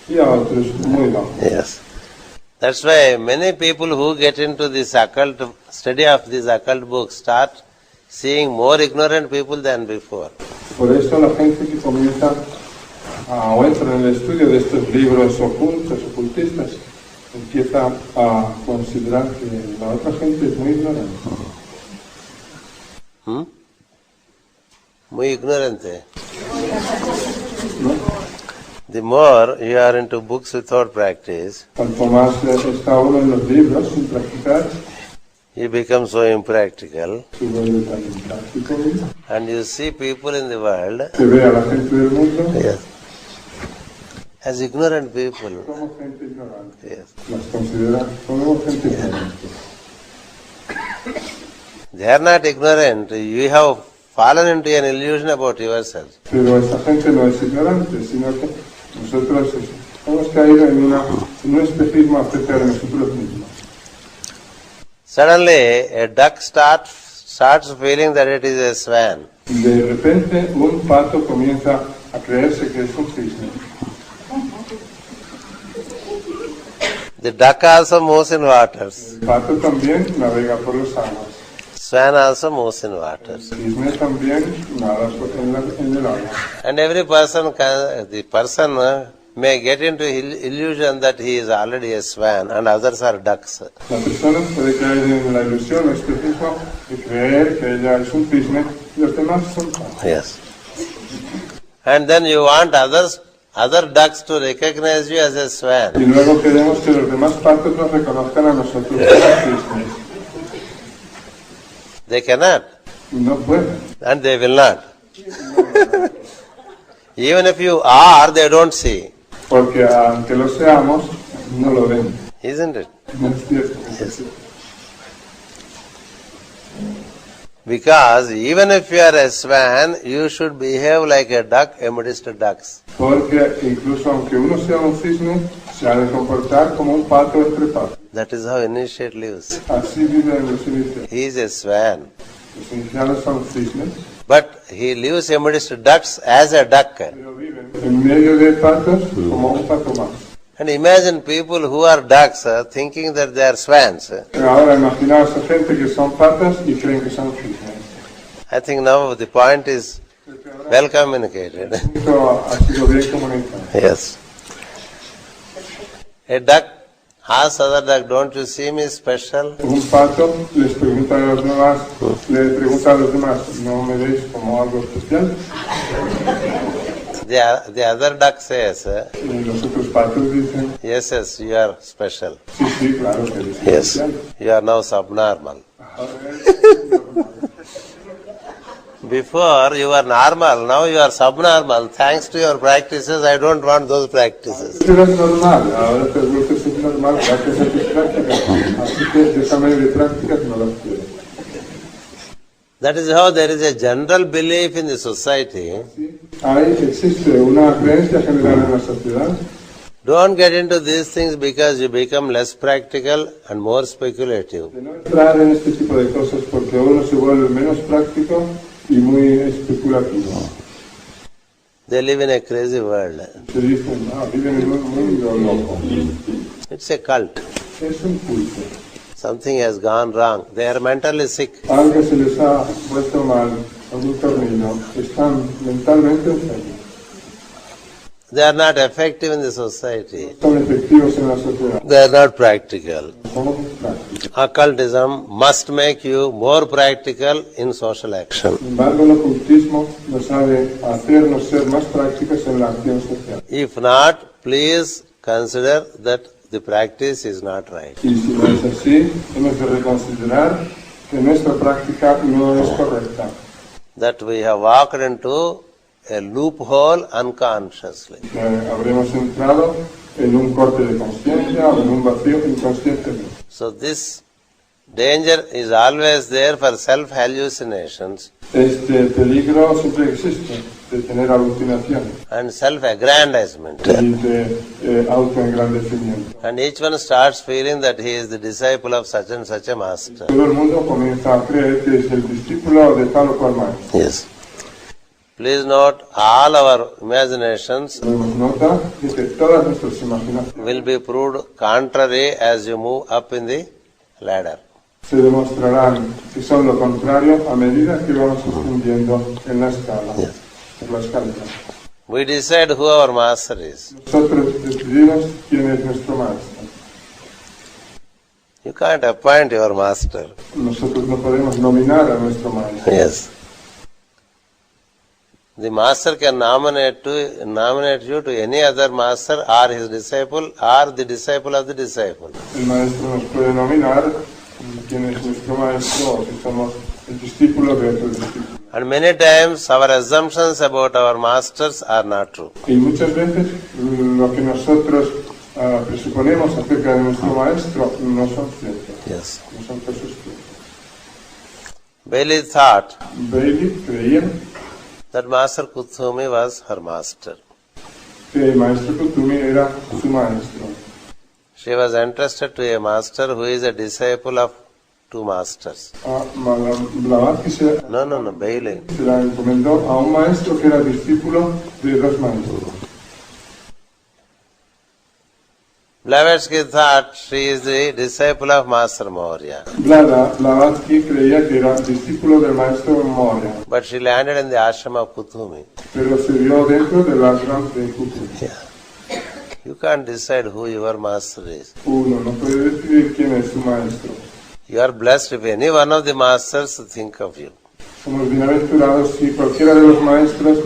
y a otros muy bajos. Yes. That's why many people who get into this occult study of these occult books start seeing more ignorant people than before. Por eso la gente que comienza o entra en el estudio de estos libros ocultistas, empieza a considerar que la otra gente es muy ignorante. Muy ignorante. ¿No? The more you are into books without practice, Cuanto más está uno en los libros sin practicar, you become so impractical, se vuelve tan impráctico, and you see people in the world se ve a la gente del mundo as ignorant people. como gente ignorante. Yes. Las considera como gente ignorante. They are not ignorant. You have fallen into an illusion about yourself. Pero esa gente no es ignorante, sino que nosotros hemos caído en un espejismo acerca de nosotros mismos. Suddenly, a duck starts feeling that it is a swan. De repente, un pato comienza a creerse que es un cisne. The duck also moves in waters. El pato también navega por los aguas. Swan also moves in waters. El cisne también nada en el agua. And every person, the person may get into illusion that he is already a swan and others are ducks. La persona puede caer en la ilusión, el espejismo, de creer que ella es un cisne y los demás son patos. Yes. And then you want other ducks to recognize you as a swan. Y luego queremos que los demás patos nos reconozcan a nosotros como cisnes. They cannot. No pueden. And they will not. Even if you are, they don't see. Porque aunque lo seamos, no lo ven. Isn't it? No es cierto. Yes. Because even if you are a swan, you should behave like a duck amidst ducks. Porque incluso aunque uno sea un cisne, se ha de comportar como un pato entre patos. That is how initiate lives. Así viven los iniciados. He is a swan. Los iniciados son cisnes, But he lives amidst ducks as a duck. pero viven en medio de patos como un pato más. And imagine people who are ducks thinking that they are swans. Pero ahora imaginaos a gente que son patas y creen que son cisnes. I think now the point is well communicated. Esto ha sido bien comunicado. Yes. A duck asks other duck, don't you see me special? Un pato les pregunta a los demás, ¿no me veis como algo especial? The other duck says, Y los otros patos dicen, yes, you are special. sí, claro que eres Yes, especial. you are now subnormal. Ahora eres normal. Before you were normal, now you are subnormal. Thanks to your practices, I don't want those practices. Tú eres normal, ahora te vuelves subnormal gracias a tus prácticas, así que déjame de prácticas no las quiero. That is how there is a general belief in the society. Ahí existe una creencia general en la sociedad. Don't get into these things because you become less practical and more speculative. De no entrar en este tipo de cosas porque uno se vuelve menos práctico y muy especulativo. They live in a crazy world. Se dicen, viven en un mundo loco. It's a cult. Es un culto. Something has gone wrong. They are mentally sick. Algo se les ha puesto mal, algún tornillo. Están mentalmente enfermos. They are not effective in the society. Son efectivos en la sociedad. They are not practical. Son prácticos. Occultism must make you more practical in social action. Sin embargo, el ocultismo nos ha de hacernos ser más prácticos en la acción social. If not, please consider that the practice is not right. Y si no es así, hemos de reconsiderar que nuestra práctica no es correcta. That we have walked into a loophole unconsciously. Habremos entrado en un corte de conciencia o en un vacío inconscientemente. So this danger is always there for self-hallucinations Este peligro siempre existe de tener alucinaciones and self-aggrandizement. y de autoengrandecimiento. And each one starts feeling that he is the disciple of such and such a master. Todo el mundo comienza a creer que es el discípulo de tal o cual maestro. Yes. Please note, all our imaginations Tomemos nota de que todas nuestras imaginaciones will be proved contrary as you move up in the ladder. se demostrarán que son lo contrario a medida que vamos ascendiendo en la escala, por la escalera. We decide who our master is. Nosotros decidimos quién es nuestro maestro. You can't appoint your master. Nosotros no podemos nominar a nuestro maestro. Yes. The master can nominate you to any other master or his disciple or the disciple of the disciple. El maestro nos puede nominar quién es nuestro maestro o si somos el discípulo de otro discípulo. And many times our assumptions about our masters are not true. Y muchas veces lo que nosotros presuponemos acerca de nuestro maestro no son ciertos, Yes. no son cosas ciertas. Bailey thought Bailey creía that Master Kuthumi was her master. que el maestro Kutumi era su maestro. She was entrusted to a master who is a disciple of two masters. Blavatsky se No, Bailey. la encomendó a un maestro que era discípulo de dos maestros. Blavatsky thought she is the disciple of Master Maurya. Blavatsky creía que era discípulo del maestro Moria, But she landed in the ashram of Kuthumi. pero se vio dentro del ashram de Kutumi. Yeah. You can't decide who your master is. Uno no puede decidir quién es su maestro. You are blessed if any one of the masters think of you. Somos bienaventurados si cualquiera de los maestros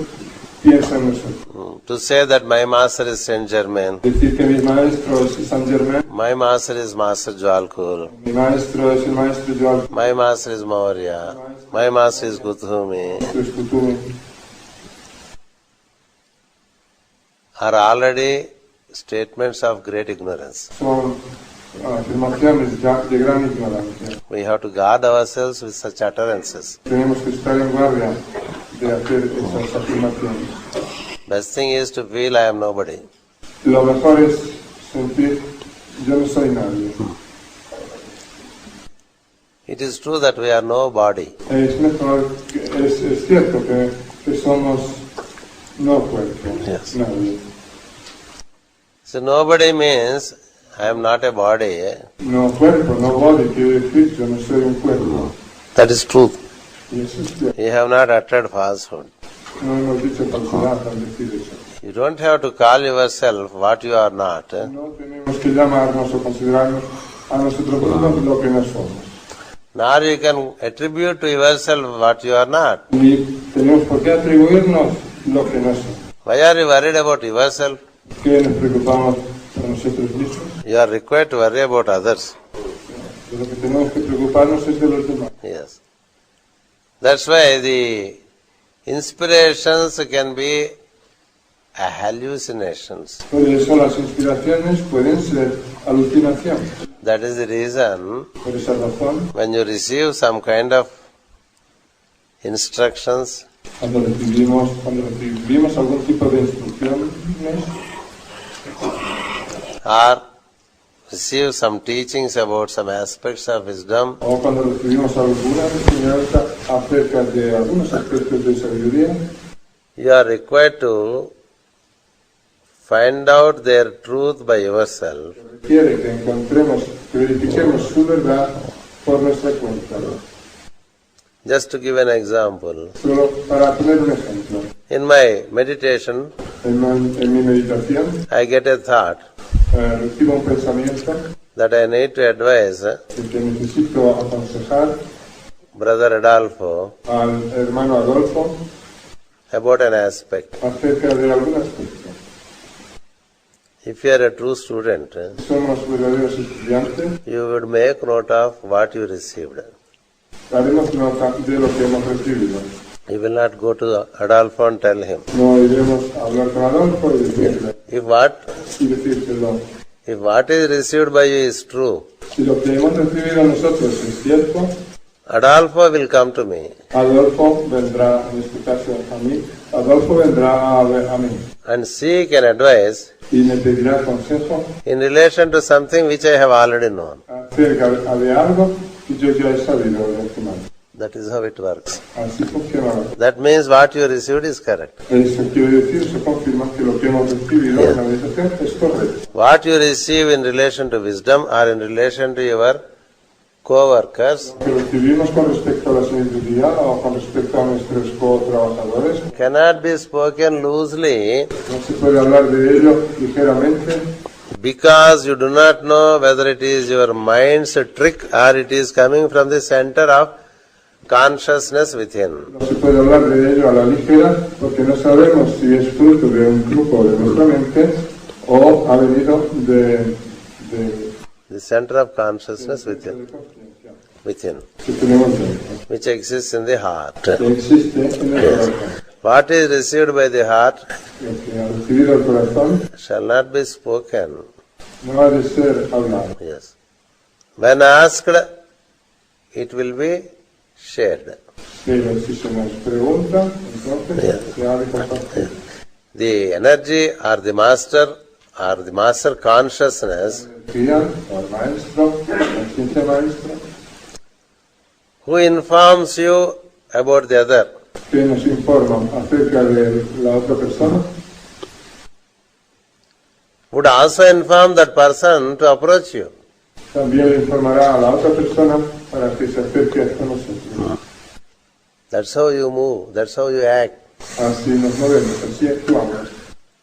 piensa en nosotros. To say that my master is Saint Germain, Decir que mi maestro es San Germain, my master is Master Jwalkur, mi maestro es el maestro Joal, my master is Maurya, my master is Kuthumi, es Kutumi, are already statements of great ignorance. son afirmaciones de gran ignorancia. We have to guard ourselves with such utterances. Tenemos que estar en guardia de hacer esas afirmaciones. Best thing is to feel I am nobody. Lo mejor es sentir yo no soy nadie. It is true that we are no body. Es cierto que somos no cuerpo, Yes. nadie. So nobody means I am not a body. No cuerpo, no body, quiere decir yo no soy un cuerpo. That is truth. Y eso es cierto. You have not uttered falsehood. No hemos dicho falsedad al decir eso. You don't have to call yourself what you are not. No tenemos que llamarnos o considerarnos a nosotros mismos lo que no somos. Nor you can attribute to yourself what you are not. Ni tenemos por qué atribuirnos lo que no somos. Why are you worried about yourself? ¿Qué nos preocupamos por nosotros mismos? You are required to worry about others. De lo que tenemos que preocuparnos es de los demás. Yes. That's why the inspirations can be hallucinations. Por eso las inspiraciones pueden ser alucinaciones. That is the reason Por esa razón, when you receive some kind of instructions, cuando recibimos algún tipo de instrucciones or receive some teachings about some aspects of wisdom, o cuando recibimos alguna enseñanza acerca de algunos aspectos de sabiduría, you are required to find out their truth by yourself. requiere que verifiquemos su verdad por nuestra cuenta. Just to give an example, Solo para poner un ejemplo, in my meditation, en mi meditación I get a thought recibo un pensamiento that I need to advise de que necesito aconsejar Brother Adolfo al hermano Adolfo about an aspect. acerca de algún aspecto. If you are a true student, Somos verdaderos estudiantes, you would make note of what you received. daremos nota de lo que hemos recibido. You will not go to Adolfo and tell him. No iremos a hablar con Adolfo y decirle, If decírselo. what is received by you is true, Si lo que hemos recibido nosotros es cierto, Adolfo will come to me Adolfo vendrá, en este caso a mí, Adolfo vendrá a mí and seek an advice y me pedirá consejo in relation to something which I have already known. acerca de algo que yo ya he sabido de antemano. That is how it works. Así funciona. That means what you received is correct. Eso quiere decir, eso confirma que lo que hemos recibido en la meditación es correcto. What you receive in relation to wisdom or in relation to your co-workers Lo que recibimos con respecto a la sabiduría o con respecto a nuestros co-trabajadores, cannot be spoken loosely no se puede hablar de ello ligeramente because you do not know whether it is your mind's trick or it is coming from the center of consciousness within. No se puede hablar de ello a la ligera porque no sabemos si es fruto de un truco de nuestra mente o ha venido de The center of consciousness within, que tenemos dentro, which exists in the heart. que existe en el corazón. What is received by the heart Lo que ha recibido el corazón shall not be spoken. no ha de ser hablado. Yes. When asked, it will be shared. Pero si se nos pregunta, entonces se ha de compartir. The energy or the master consciousness Energía, o el maestro, la conciencia maestra, who informs you about the other que nos informa acerca de la otra persona, would also inform that person to approach you. también le informará a la otra persona para que se acerque hasta nosotros. That's how you move, that's how you act. Así nos movemos, así actuamos.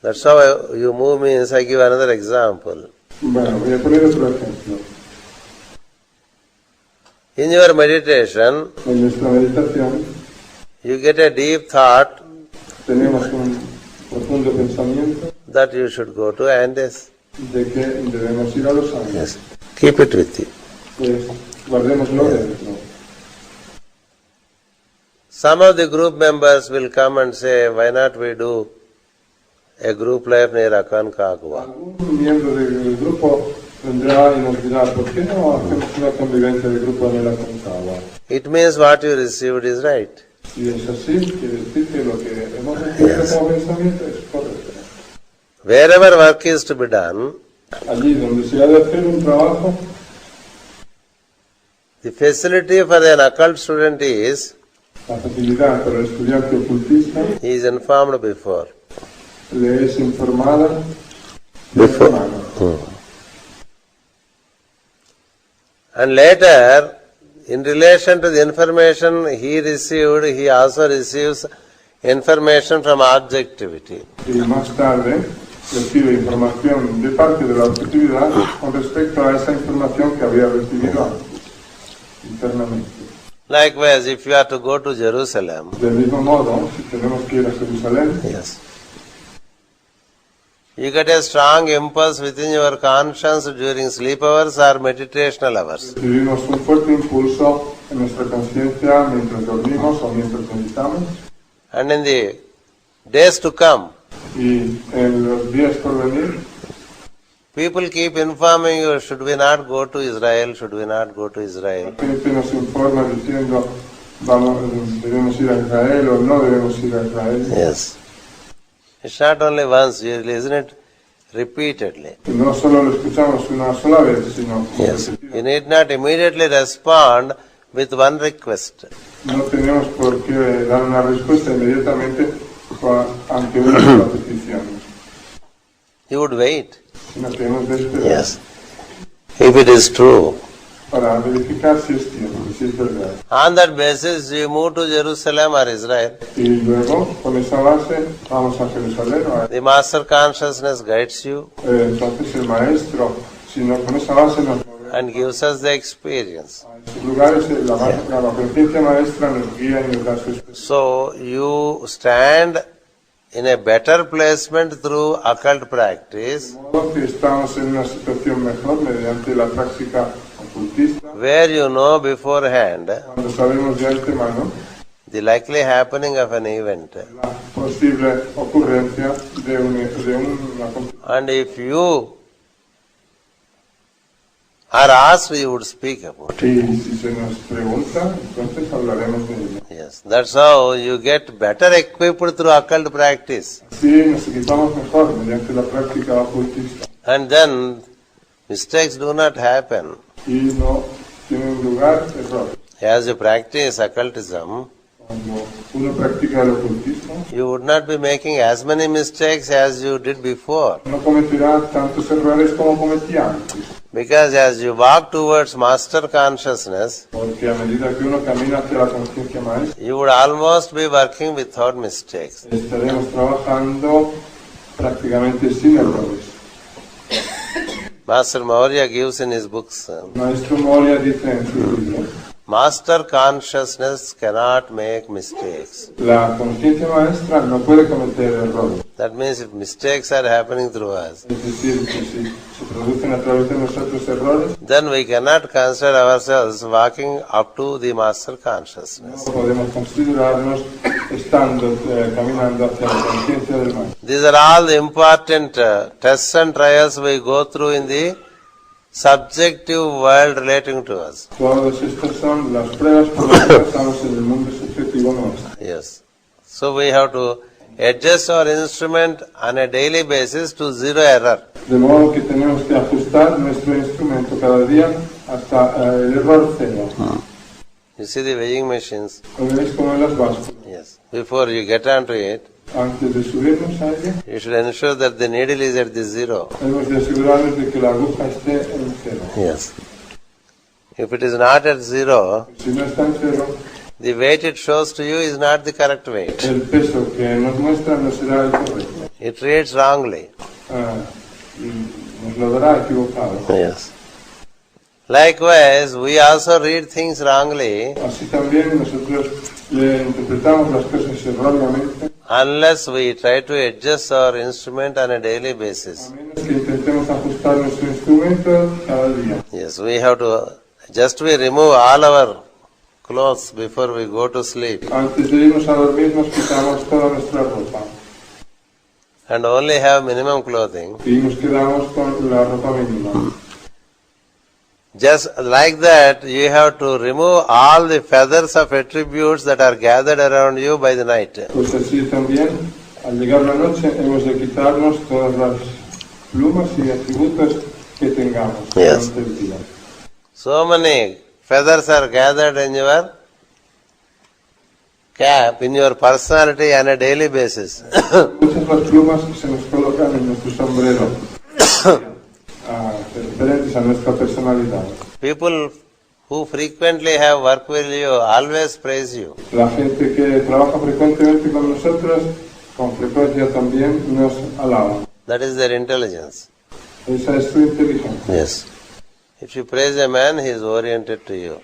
That's how you move means, I give another example. Bueno, voy a poner otro ejemplo. In your meditation, En nuestra meditación you get a deep thought tenemos un profundo pensamiento that you should go to Andes. de que debemos ir a los Andes. Yes. Keep it with you. Pues guardémoslo dentro. Some of the group members will come and say, why not we do a group life near Aconcagua? Algún miembro del grupo vendrà e nos dirà perché no hacemos una convivencia de grupo en la contaba. It means what you received is right. Si es así, quiere decir que lo que hemos recibido como pensamiento es correcto. Wherever work is to be done, Allí donde se ha de hacer un trabajo, the facility for an occult student is la facilidad para el estudiante ocultista he is informed before. le es informada Before. And later, in relation to the information he received, he also receives information from objectivity. y más tarde recibe información de parte de la objetividad con respecto a esa información que había recibido internamente. Likewise, if you are to go to Jerusalem, Del mismo modo, si tenemos que ir a Jerusalén, yes, you get a strong impulse within your conscience during sleep hours or meditational hours. recibimos un fuerte impulso en nuestra conciencia mientras dormimos o mientras meditamos. And in the days to come, Y en los días por venir, people keep informing you, should we not go to Israel, should we not go to Israel? la gente nos informa diciendo, debemos ir a Israel o no debemos ir a Israel. Yes. It's not only once, you listen it repeatedly. Y no solo lo escuchamos una sola vez, sino Yes. You need not immediately respond with one request. no tenemos por qué dar una respuesta inmediatamente ante una sola petición. You would wait. Sino que hemos de esperar Yes. If it is true. para verificar si es cierto, si es verdad. On that basis, you move to Jerusalem or Israel. Y luego, con esa base, vamos a Jerusalén. The Master Consciousness guides you Entonces el maestro, sino con esa base nos movemos and gives us the experience. a esos lugares. La conciencia maestra nos guía y nos da su experiencia. So, you stand in a better placement through occult practice, De modo que estamos en una situación mejor mediante la práctica ocultista, where you know beforehand cuando sabemos de antemano the likely happening of an event. la posible ocurrencia de una acontecimiento. And if you are asked, you would speak about it. Y si se nos pregunta, entonces hablaremos de ello. Yes, that's how you get better equipped through occult practice. Así nos equipamos mejor mediante la práctica ocultista. And then mistakes do not happen. Y no tienen lugar errores. As you practice occultism, Cuando uno practica el ocultismo, you would not be making as many mistakes as you did before. no cometerá tantos errores como cometía antes. Because as you walk towards master consciousness, Porque a medida que uno camina hacia la conciencia maestra, you would almost be working without mistakes. estaremos trabajando prácticamente sin errores. Master Maurya gives in his books, Maestro Moria dice en su libro, master consciousness cannot make mistakes. la conciencia maestra no puede cometer errores. That means if mistakes are happening through us, Es decir, que si se producen a través de nosotros errores, then we cannot consider ourselves walking up to the master consciousness. no podemos considerarnos estando caminando hacia la conciencia del maestro. These are all the important tests and trials we go through in the subjective world relating to us. Todas estas son las pruebas por las que pasamos en el mundo subjetivo nuestro. Yes. So we have to adjust our instrument on a daily basis to zero error. De modo que tenemos que ajustar nuestro instrumento cada día hasta el error cero. You see the weighing machines? Como veis como en las básculas. Yes. Before you get onto it, Antes de subirnos a ella, you should ensure that the needle is at the zero. hemos de asegurarnos de que la aguja esté en cero. Yes. If it is not at zero, Si no está en cero, the weight it shows to you is not the correct weight. el peso que nos muestra no será el correcto. It reads wrongly. Y nos lo dará equivocado. Yes. Likewise, we also read things wrongly Así también nosotros le interpretamos las cosas erróneamente, unless we try to adjust our instrument on a daily basis. a menos que intentemos ajustar nuestro instrumento cada día. Yes, we have to we remove all our clothes before we go to sleep Antes de irnos a dormir nos quitamos toda nuestra ropa and only have minimum clothing y nos quedamos con la ropa mínima. Just like that, you have to remove all the feathers of attributes that are gathered around you by the night. Pues así también, al llegar la noche, hemos de quitarnos todas las plumas y atributos que tengamos Yes. durante el día. So many feathers are gathered in your cap, in your personality on a daily basis. Muchas las plumas que se nos colocan en nuestro sombrero, referentes a nuestra personalidad. People who frequently have work with you always praise you. La gente que trabaja frecuentemente con nosotros, con frecuencia también nos alaba. That is their intelligence. Esa es su inteligencia. Yes. If you praise a man, he is oriented to you.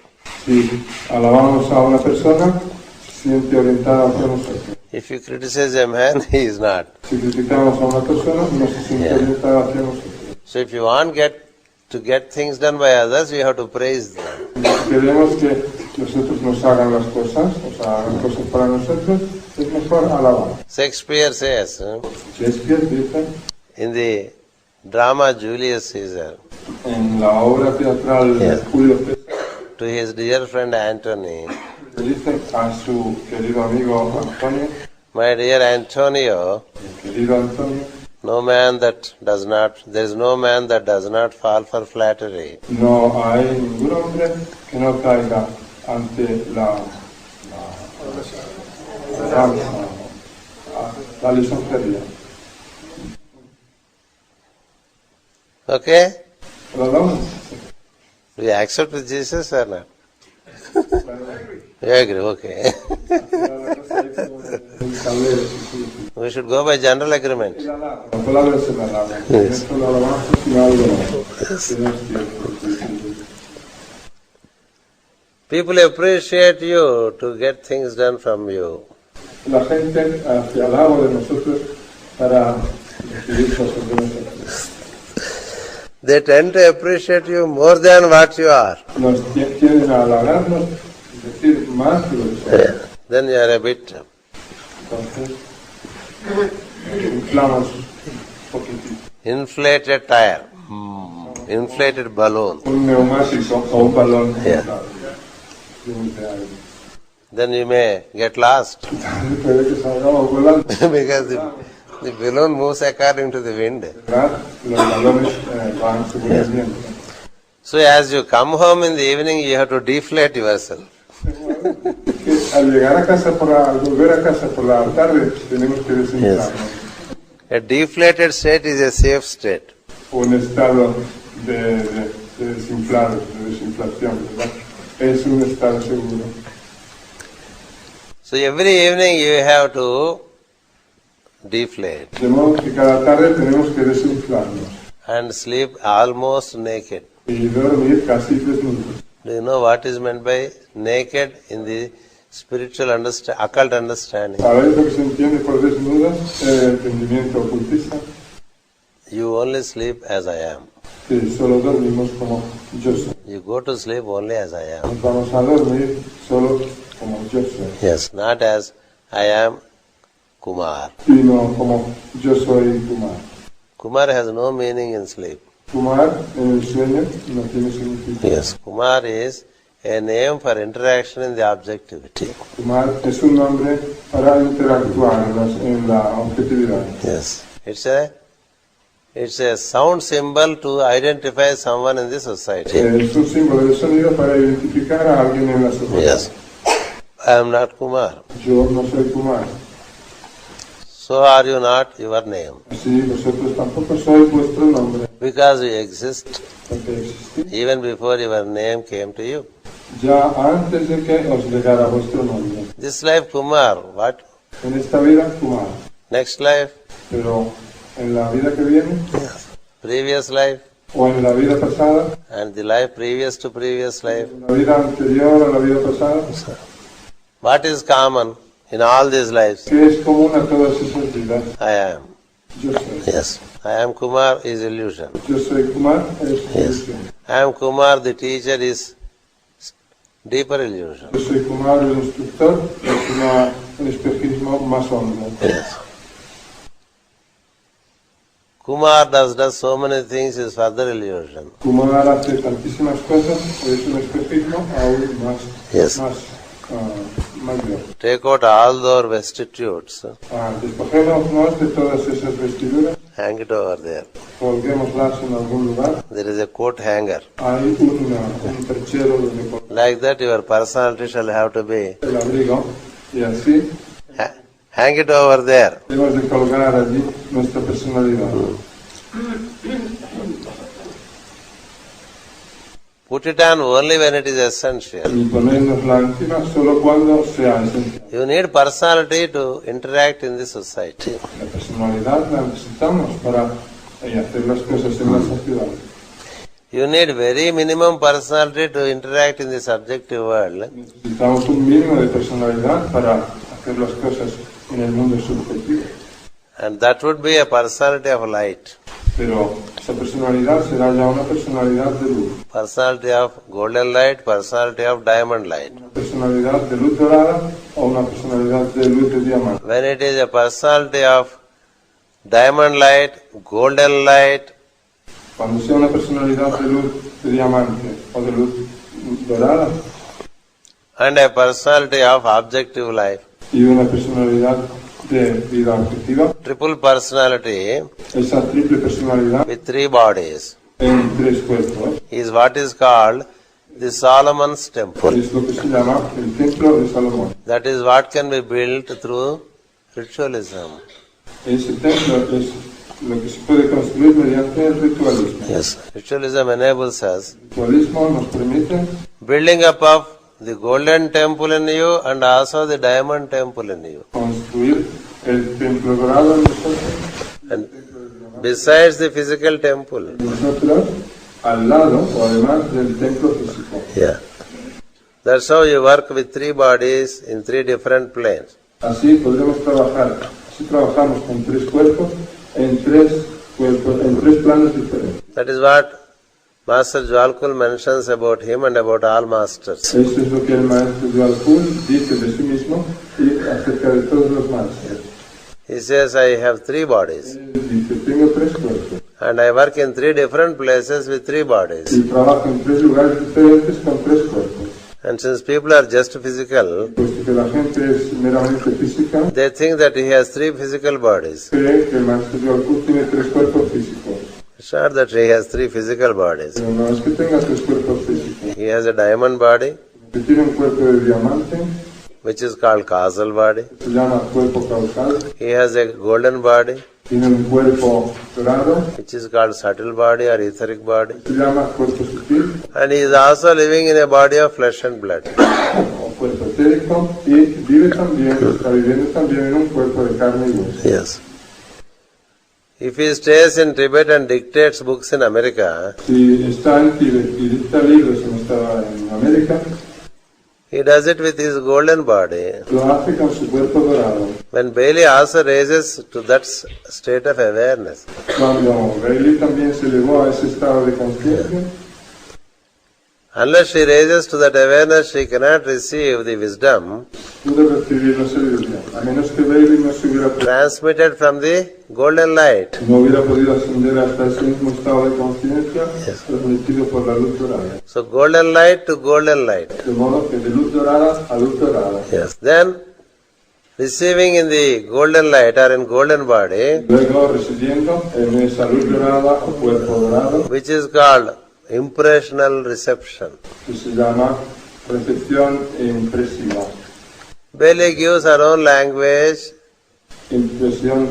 Si alabamos a una persona, se siente orientada hacia nosotros. If you criticize a man, he is not. Si criticamos a una persona, no se siente orientada hacia nosotros. So if you want to get things done by others, you have to praise them. Si queremos que nosotros nos hagan las cosas, o sea, hagan cosas para nosotros, es mejor alabar. Shakespeare says, Shakespeare dice, in the drama Julius Caesar, en la obra teatral de Julio César, to his dear friend Antony, le dice a su querido amigo Antonio, my dear Antonio, querido Antonio, there is no man that does not fall for flattery. no hay ningún hombre que no caiga ante la lisonjería. Okay? ¿Verdad? Do you accept with Jesus or not? You agree, okay. We should go by general agreement. People appreciate you to get things done from you. La gente se alaba de nosotros para recibir cosas de nosotros. They tend to appreciate you more than what you are. Nos quieren halagarnos, decir más de lo que somos. Then you are a bit. Entonces, inflamos un poquitito. Inflated tire. Inflated balloon. Un neumático o un balón. Yeah. Then you may get lost. Puede que salgamos volando. Because the balloon moves according to the wind. Los balones van según el viento. So as you come home in the evening, you have to deflate yourself. Al llegar a casa, al volver a casa por la tarde, tenemos que desinflarnos. A deflated state is a safe state. Un estado de desinflación, ¿verdad? Es un estado seguro. So every evening you have to deflate. De modo que cada tarde tenemos que desinflarnos. And sleep almost naked. Y dormir casi desnudos. Do you know what is meant by naked in the spiritual occult understanding? ¿Sabéis lo que se entiende por desnudas? El entendimiento ocultista. You only sleep as I am. Que solo dormimos como yo soy. You go to sleep only as I am. Nos vamos a dormir solo como yo soy. Yes, not as I am Kumar. Sino como yo soy Kumar. Kumar has no meaning in sleep. Kumar en el sueño no tiene significado. Yes, Kumar is a name for interaction in the objectivity. Kumar es un nombre para interactuar en la objetividad. Yes, it's a sound symbol to identify someone in the society. Es un símbolo de sonido para identificar a alguien en la sociedad. Yes, I am not Kumar. Yo no soy Kumar. So are you not your name. Así vosotros tampoco sois vuestro nombre. Because you exist Porque existís even before your name came to you. ya antes de que os llegara vuestro nombre. This life Kumar, what? En esta vida, Kumar. Next life? Pero en la vida que viene, Previous life? o en la vida pasada, And the life previous to previous life? en la vida anterior a la vida pasada, What is common in all these lives? ¿qué es común a todas esas vidas? I am. Yo soy. Yes. I am Kumar is illusion. Yo soy Kumar, es Yes. ilusión. I am Kumar, the teacher, is deeper illusion. Yo soy Kumar, el instructor, es un espejismo más hondo. Yes. Kumar does so many things is further illusion. Kumar hace tantísimas cosas, es un espejismo aún más, Yes. mayor. Take out all those vestitutes, Despojémonos de todas esas vestiduras, hang it over there. colguémoslas en algún lugar. There is a coat hanger. Hay un perchero donde colgar Like that, your personality shall have to be. el abrigo y así Hang it over there. debemos de colgar allí nuestra personalidad. Put it on only when it is essential. Y ponernosla encima solo cuando sea esencial. You need personality to interact in the society. La personalidad la necesitamos para hacer las cosas en la sociedad. You need very minimum personality to interact in the subjective world. Necesitamos un mínimo de personalidad para hacer las cosas en el mundo subjetivo. And that would be a personality of light. Pero esa personalidad será ya una personalidad de luz. Personality of golden light, personality of diamond light. Una personalidad de luz dorada o una personalidad de luz de diamante. When it is a personality of diamond light, golden light, Cuando sea una personalidad de luz de diamante o de luz dorada and a personality of objective life, y una personalidad de vida objetiva, triple personality esa triple personalidad with three bodies en tres cuerpos is what is called the Solomon's temple. es lo que se llama el templo de Salomón. That is what can be built through ritualism. Ese templo es lo que se puede construir mediante el ritualismo. Yes. Ritualism enables us El ritualismo nos permite building up of the golden temple in you and also the diamond temple in you. construir el templo dorado en nosotros, And besides the physical temple. al lado o además del templo físico. Yeah. That's how you work with three bodies in three different planes. Así podremos trabajar, así trabajamos con tres cuerpos en tres planos diferentes. That is what Master Jwalkul mentions about him and about all masters. Esto es lo que el maestro Jwalkul dice de sí mismo y acerca de todos los maestros. He says, I have three bodies. Él dice, tengo tres cuerpos And I work in three different places with three bodies. y trabajo en tres lugares diferentes con tres cuerpos. And since people are just physical, Puesto que la gente es meramente física, they think that he has three physical bodies. cree que el maestro Jwalkul tiene tres cuerpos físicos. It's not that he has three physical bodies. Pero no es que tenga tres cuerpos físicos. He has a diamond body, Que tiene un cuerpo de diamante, which is called causal body. se llama cuerpo causal. He has a golden body, Tiene un cuerpo dorado, which is called subtle body or etheric body. se llama cuerpo sutil And he is also living in a body of flesh and blood. o cuerpo etérico y vive también, está viviendo también en un cuerpo de carne y hueso. Yes. If he stays in Tibet and dictates books in America, Si está en Tíbet y dicta libros en América, he does it with his golden body. lo hace con su cuerpo dorado. When Bailey also raises to that state of awareness, Cuando Bailey también se elevó a ese estado de conciencia, unless she raises to that awareness, she cannot receive the wisdom pudo recibir la sabiduría. A menos que Bailey no se hubiera transmitted from the golden light. no hubiera podido ascender hasta ese mismo estado de conciencia transmitido por la luz dorada. So golden light to golden light. De modo que de luz dorada a luz dorada. Yes. Then, receiving in the golden light or in golden body, Luego residiendo en esa luz dorada o cuerpo dorado, which is called impressional reception. que se llama recepción impresiva. Bailey gives her own language, Recepción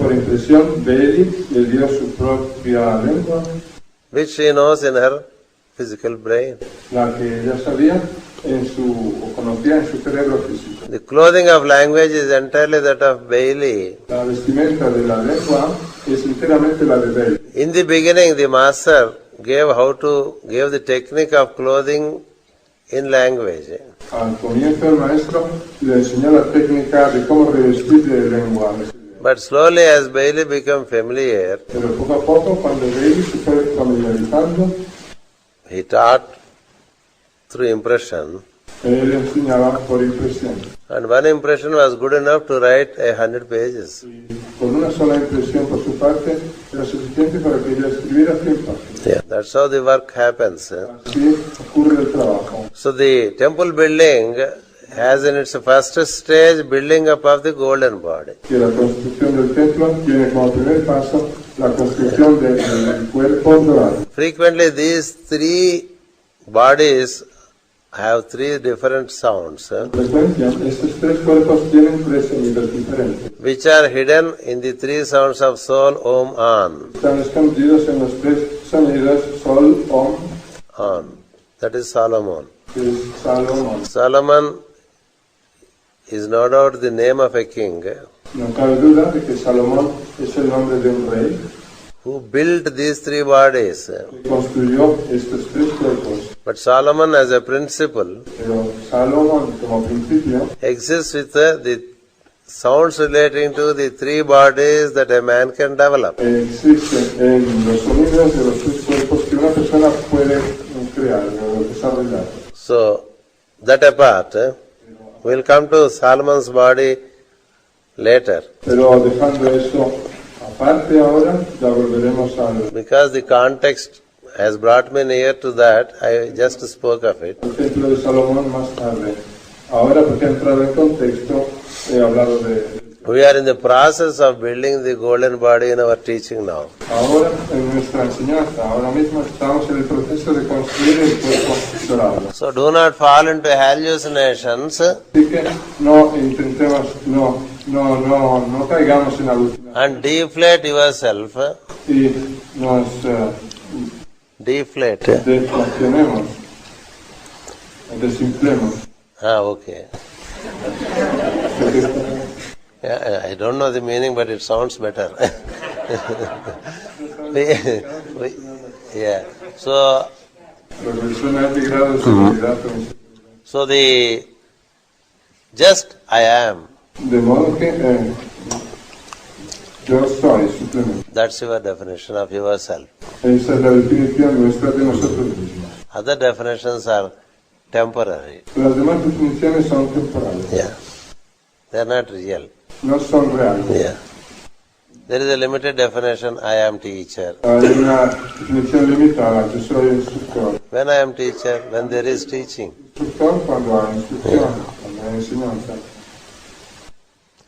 por impresión, Bailey le dio su propia lengua, which she knows in her physical brain. la que ella sabía o conocía en su cerebro físico. The clothing of language is entirely that of Bailey. La vestimenta de la lengua es enteramente la de Bailey. In the beginning, the master gave the technique of clothing in language. Al comienzo el maestro le enseñó la técnica de cómo revestir de lengua. But slowly, as Bailey became familiar, Pero poco a poco, cuando Bailey se fue familiarizando, he taught through impression. él enseñaba por impresión. And one impression was good enough to write 100 pages. Con una sola impresión por su parte era suficiente para que ella escribiera 100 páginas. Yeah, that's how the work happens. Así ocurre el trabajo. So the temple building has in its first stage building up of the golden body. Que la construcción del templo tiene como primer paso la construcción del cuerpo dorado. Frequently these three bodies have three different sounds, Frecuencia, estos tres cuerpos tienen tres sonidos diferentes. which are hidden in the three sounds of Sol, Om, An. Están escondidos en los tres sonidos Sol, Om, An. That is Solomon. que es Salomón. Solomon is no doubt the name of a king No cabe duda de que Salomón es el nombre de un rey who built these three bodies. que construyó estos tres cuerpos. But Solomon as a principle Pero Salomón, como principio, exists with the sounds relating to the three bodies that a man can develop. existe en los sonidos de los tres cuerpos que una persona puede crear o desarrollar. So, that apart, we'll come to Solomon's body later. Pero dejando eso aparte ahora, ya volveremos al Because the context has brought me near to that, I just spoke of it. templo de Salomón más tarde. Ahora, porque he entrado en contexto, he hablado de... We are in the process of building the golden body in our teaching now. Ahora, en nuestra enseñanza, ahora mismo estamos en el proceso de construir el cuerpo dorado. So do not fall into hallucinations Así que no intentemos, no caigamos en alucinación and deflate yourself. y nos Deflate. deflacionemos, desinflemos. Okay. Yeah, I don't know the meaning, but it sounds better. Yeah. So the just I am. De modo que yo soy, simplemente. That's your definition of yourself. Esa es la definición nuestra de nosotros mismos. Other definitions are temporary. Las demás definiciones son temporales. Yeah. They are not real. No son reales. Yeah. There is a limited definition, I am teacher. Hay una definición limitada, yo soy instructor. When I am teacher, when there is teaching. Instructor cuando hay instrucción, cuando hay enseñanza.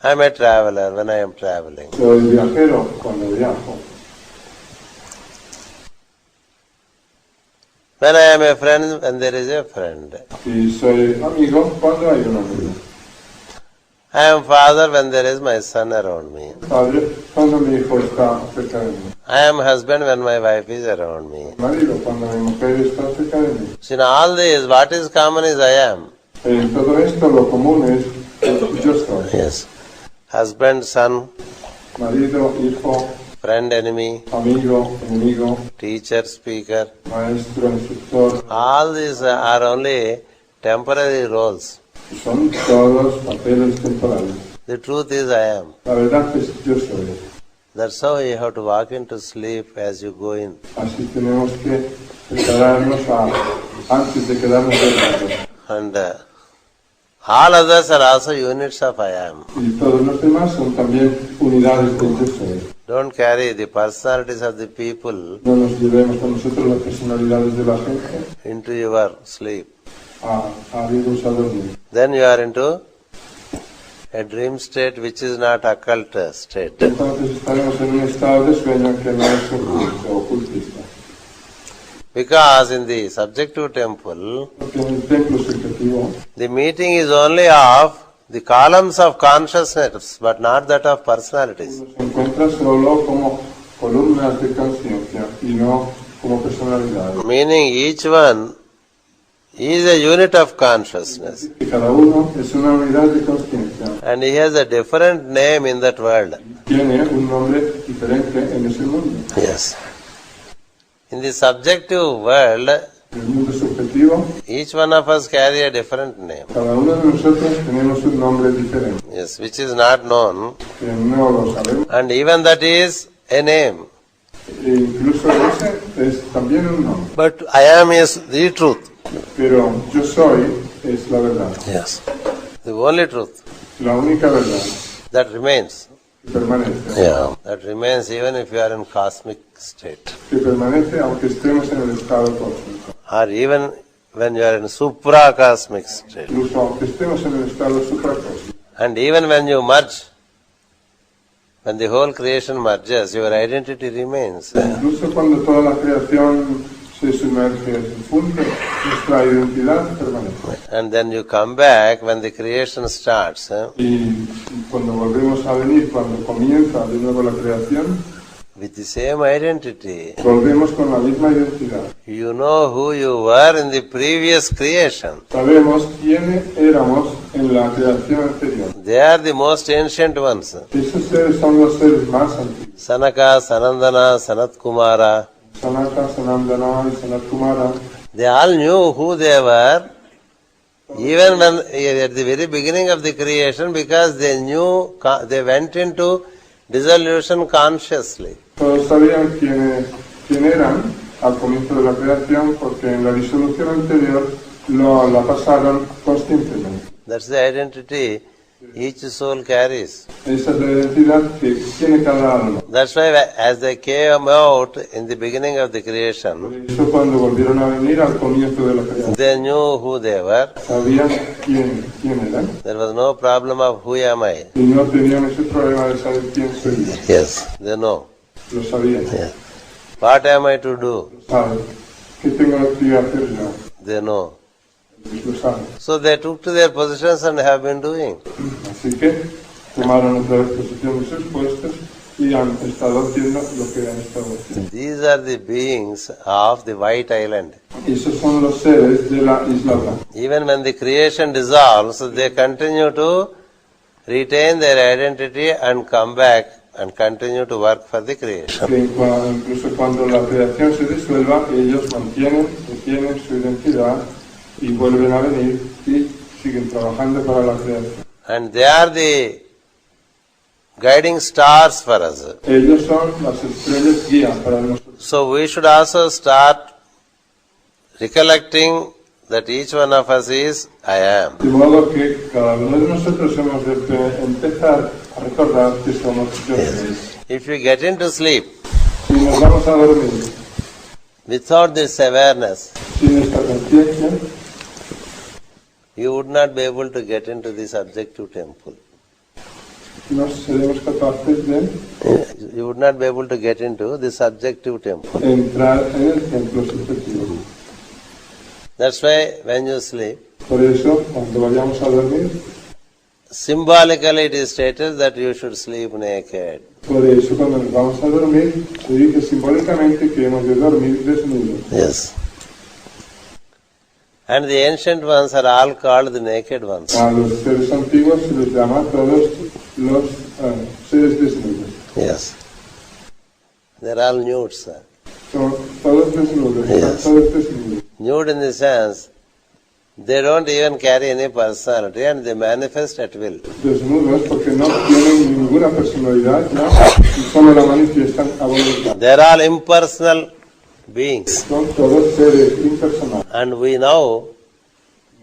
I am a traveler when I am traveling. Soy viajero cuando viajo. When I am a friend, when there is a friend. Y soy amigo cuando hay un amigo. I am father when there is my son around me. Padre cuando mi hijo está cerca de mí. I am husband when my wife is around me. Marido cuando mi mujer está cerca de mí. So in all these, what is common is I am. En todo esto lo común es yo soy. Yes. Husband, son, Marido, hijo, friend, enemy, amigo, enemigo, teacher, speaker. maestro, instructor. All these are only temporary roles. Son todos papeles temporales. The truth is I am. La verdad es yo soy. That's how you have to walk into sleep as you go in. Así tenemos que prepararnos antes de quedarnos dormidos. And all others are also units of I am. Y todos los demás son también unidades del yo soy. Don't carry the personalities of the people No nos llevemos con nosotros las personalidades de la gente into your sleep. a irnos a dormir. Then you are into a dream state which is not occult state. Entonces estaremos en un estado de sueño que no es ocultista. Because in the subjective temple, Porque en el templo subjetivo the meeting is only of the columns of consciousness, but not that of personalities. se encuentra solo como columnas de conciencia y no como personalidades. Meaning each one is a unit of consciousness. Y cada uno es una unidad de conciencia. And he has a different name in that world. Tiene un nombre diferente en ese mundo. Yes. In the subjective world, En el mundo subjetivo, each one of us carry a different name. cada uno de nosotros tenemos un nombre diferente. Yes, which is not known. Que no lo sabemos. And even that is a name. E incluso ese es también un nombre. But I am is the truth. Pero yo soy es la verdad. Yes. The only truth. La única verdad That remains. que permanece. Yeah. That remains even if you are in cosmic state. Que permanece aunque estemos en el estado cósmico. Or even when you are in supracosmic state. Incluso aunque estemos en el estado supracósmico. And even when you merge, when the whole creation merges, your identity remains. Incluso cuando toda la creación se sumerge, se funde, nuestra identidad permanece. And then you come back when the creation starts. Y cuando volvemos a venir, cuando comienza de nuevo la creación, With the same identity. volvemos con la misma identidad. You know who you were in the previous creation. Sabemos quiénes éramos en la creación anterior. They are the most ancient ones. Esos seres son los seres más antiguos. Sanaka, Sanandana, Sanat Kumara. Sanaka, Sanandana y Sanat Kumara. They all knew who they were, even when at the very beginning of the creation, because they knew, they went into dissolution consciously. Todos sabían quién eran al comienzo de la creación porque en la disolución anterior la pasaron conscientemente. That's the identity each soul carries. Esa es la identidad que tiene cada alma. That's why as they came out in the beginning of the creation, Por eso cuando volvieron a venir al comienzo de la creación, they knew who they were. sabían quién eran There was no problem of who am I. y no tenían ese problema de saber quién soy yo. Yes, they know. Lo sabían. Yes. What am I to do? Saben. ¿Qué tengo que hacer yo? They know. Lo saben. So they took to their positions and have been doing. Así que tomaron otra vez posición de sus puestos y han estado haciendo lo que han estado haciendo. These are the beings of the White Island. Esos son los seres de la Isla Blanca. Even when the creation dissolves, they continue to retain their identity and come back and continue to work for the creation. Que incluso cuando la creación se disuelva, ellos mantienen su identidad y vuelven a venir y siguen trabajando para la creación. And they are the guiding stars for us. Ellos son las estrellas guía para nosotros. So we should also start recollecting that each one of us is I am. De modo que cada uno de nosotros hemos de empezar a recordar que somos yo. If you get into sleep Si nos vamos a dormir without this awareness, sin esta conciencia, you would not be able to get into the subjective temple. no seremos capaces de You would not be able to get into the subjective temple. entrar en el templo subjetivo. That's why when you sleep, Por eso, cuando vayamos a dormir, symbolically it is stated that you should sleep naked. por eso cuando nos vamos a dormir, se dice simbólicamente que hemos de dormir desnudos. Yes. And the ancient ones are all called the naked ones. A los seres antiguos se les llama todos los seres desnudos. Yes. They're all nudes. Sir. Son todos desnudos, Yes. están todos desnudos. Nude in the sense, they don't even carry any personality and they manifest at will. Desnudos porque no tienen ninguna personalidad ya, y solo la manifiestan a voluntad. They're all impersonal beings. Son todos seres impersonales. And we now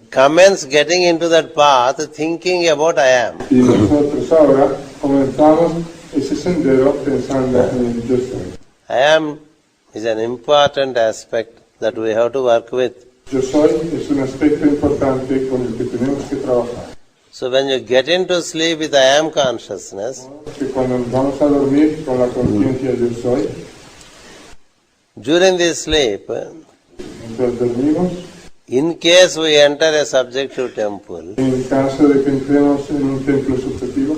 commence getting into that path thinking about I am. Y nosotros ahora comenzamos ese sendero pensando en el yo soy. I am is an important aspect that we have to work with. Yo soy es un aspecto importante con el que tenemos que trabajar. So when you get into sleep with I am consciousness, Que cuando nos vamos a dormir con la conciencia yo soy, during this sleep, mientras dormimos, in case we enter a subjective temple, en caso de que entremos en un templo subjetivo,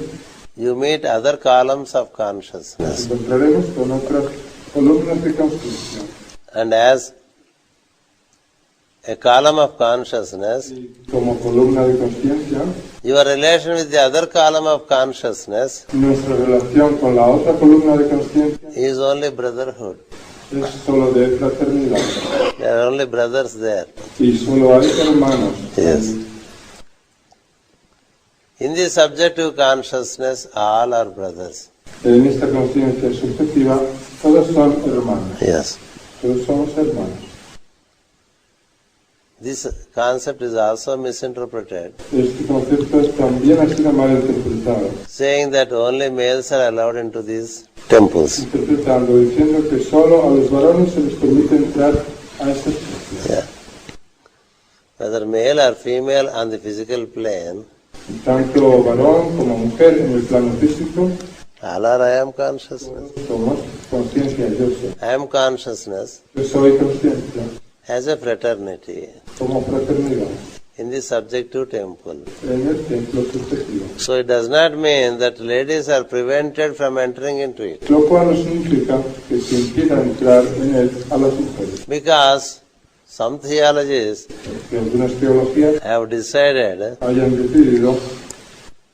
you meet other columns of consciousness. encontraremos con otras columnas de conciencia. And as a column of consciousness, Y como columna de conciencia, your relation with the other column of consciousness nuestra relación con la otra columna de conciencia is only brotherhood. es solo de fraternidad. There are only brothers there. Y solo hay hermanos. Yes. In the subjective consciousness, all are brothers. En esta conciencia subjetiva, todos son hermanos. Yes. Todos somos hermanos. This concept is also misinterpreted, Este concepto también ha sido mal interpretado, saying that only males are allowed into these temples. interpretando, diciendo que solo a los varones se les permite entrar a estos templos. Yeah. Whether male or female on the physical plane, Tanto varón como mujer en el plano físico, all are I am consciousness. somos conciencia, yo soy. I am consciousness Yo soy conciencia, has a fraternity como fraternidad, in the subjective temple. en el templo subjetivo. So it does not mean that ladies are prevented from entering into it, Lo cual no significa que se impida entrar en él a las mujeres. because some theologies Que algunas teologías have decided hayan decidido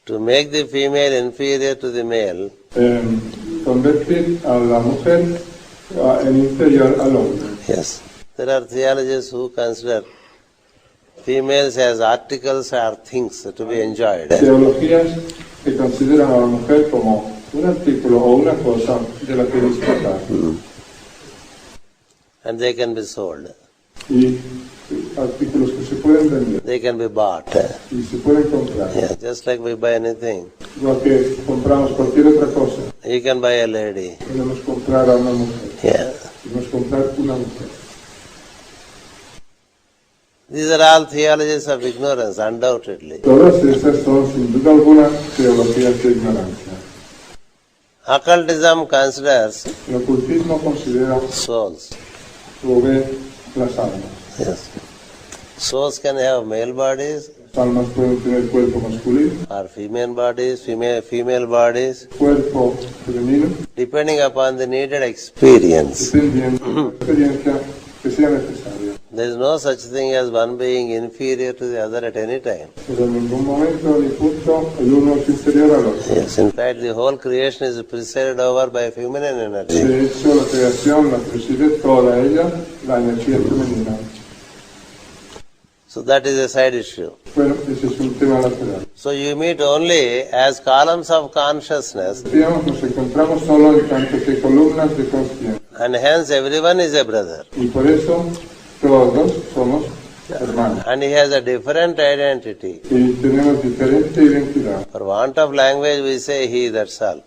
to make the female inferior to the male convertir a la mujer en inferior al hombre. Yes. There are theologians who consider females as articles or things to be enjoyed. Teologías que consideran a la mujer como un artículo o una cosa de la que disfrutar. And they can be sold. Y artículos que se pueden vender They can be bought. y se pueden comprar. Yeah, just like we buy anything. Igual que compramos cualquier otra cosa, You can buy a lady. podemos comprar a una mujer. Yeah. Podemos comprar una mujer. These are all theologies of ignorance, undoubtedly. Todas esas son, sin duda alguna, teologías de ignorancia. Occultism considers El ocultismo considera souls. o ve las almas. Yes. Souls can have male bodies Las almas pueden tener cuerpo masculino, or female bodies, female bodies, cuerpo femenino, depending upon the needed experience. dependiendo de la experiencia que sea necesaria. There is no such thing as one being inferior to the other at any time. Pero en ningún momento ni punto el uno es inferior al otro. Yes, in fact, the whole creation is presided over by feminine energy. De hecho, la creación la preside toda ella, la energía femenina. So that is a side issue. Bueno, ese es un tema lateral. So you meet only as columns of consciousness, Digamos, nos encontramos solo en tanto que columnas de conciencia. and hence everyone is a brother. Y por eso todos somos hermanos. And he has a different identity. Y tenemos diferente identidad. For want of language, we say he, that's all.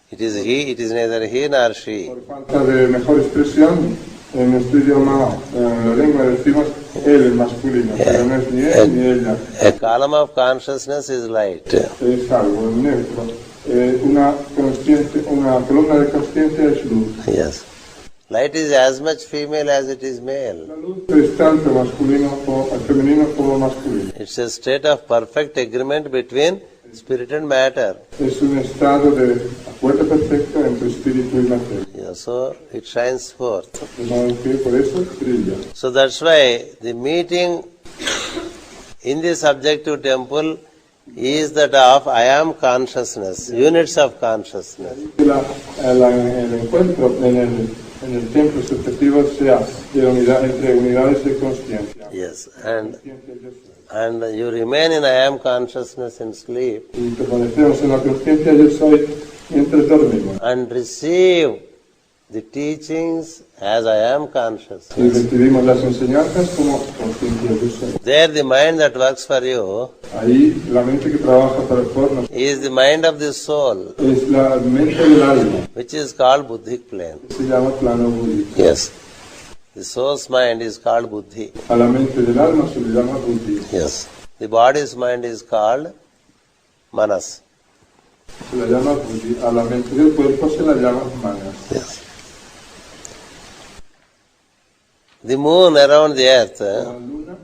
It is he, it is neither he nor she. Por falta de mejor expresión, en nuestro idioma, en la lengua decimos él es masculino, pero no es ni él ni ella. A column of consciousness is light. Es algo neutro. Una columna de conciencia es luz. Yes. Light is as much female as it is male. La luz es tanto femenino como masculino. It's a state of perfect agreement between spirit and matter. Es un estado de acuerdo perfecto entre espíritu y materia. Yeah, so it shines forth. De modo que por eso brilla. So that's why the meeting in the subjective temple is that of I am consciousness, units of consciousness. El encuentro en el templo subjetivo sea entre unidades de conciencia. Yes, and you remain in I am consciousness in sleep Y permanecemos en la conciencia yo soy mientras dormimos. and receive the teachings as I am Y consciousness. recibimos las enseñanzas como conciencia yo soy. There the mind that works for you Ahí la mente que trabaja para nosotros is the mind of the soul, es la mente del alma, which is called buddhic plane. que se llama plano budista. Yes. The soul's mind is called buddhi. A la mente del alma se le llama buddhi. Yes. The body's mind is called manas. Se la llama buddhi. A la mente del cuerpo se la llama manas. Yes. The moon around the earth La luna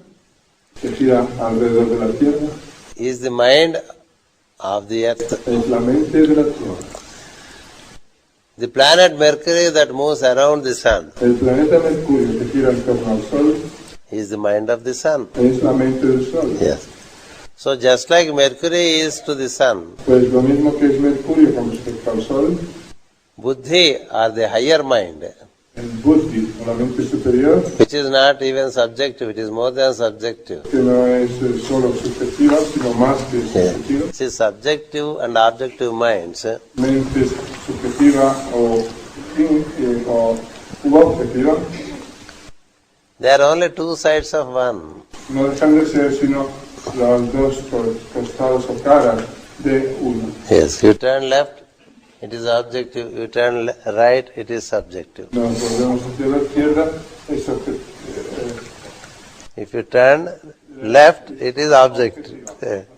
que gira alrededor de la tierra is the mind of the earth. es la mente de la tierra. The planet Mercury that moves around the sun El planeta Mercurio que gira en torno al Sol is the mind of the sun. es la mente del Sol. Yes. So just like Mercury is to the sun, Pues lo mismo que es Mercurio con respecto al Sol, Buddhi or the higher mind, el Buddhi, o la mente superior, which is not even subjective, it is more than subjective. que no es solo subjetiva, sino más que subjetiva. It is subjective and objective minds. Mente subjetiva o objetiva, They are only two sides of one. no dejan de ser sino los dos costados o caras de uno. Yes, you turn left, it is objective. You turn right, it is subjective. Nos volvemos hacia la izquierda, es If you turn left, it is objective.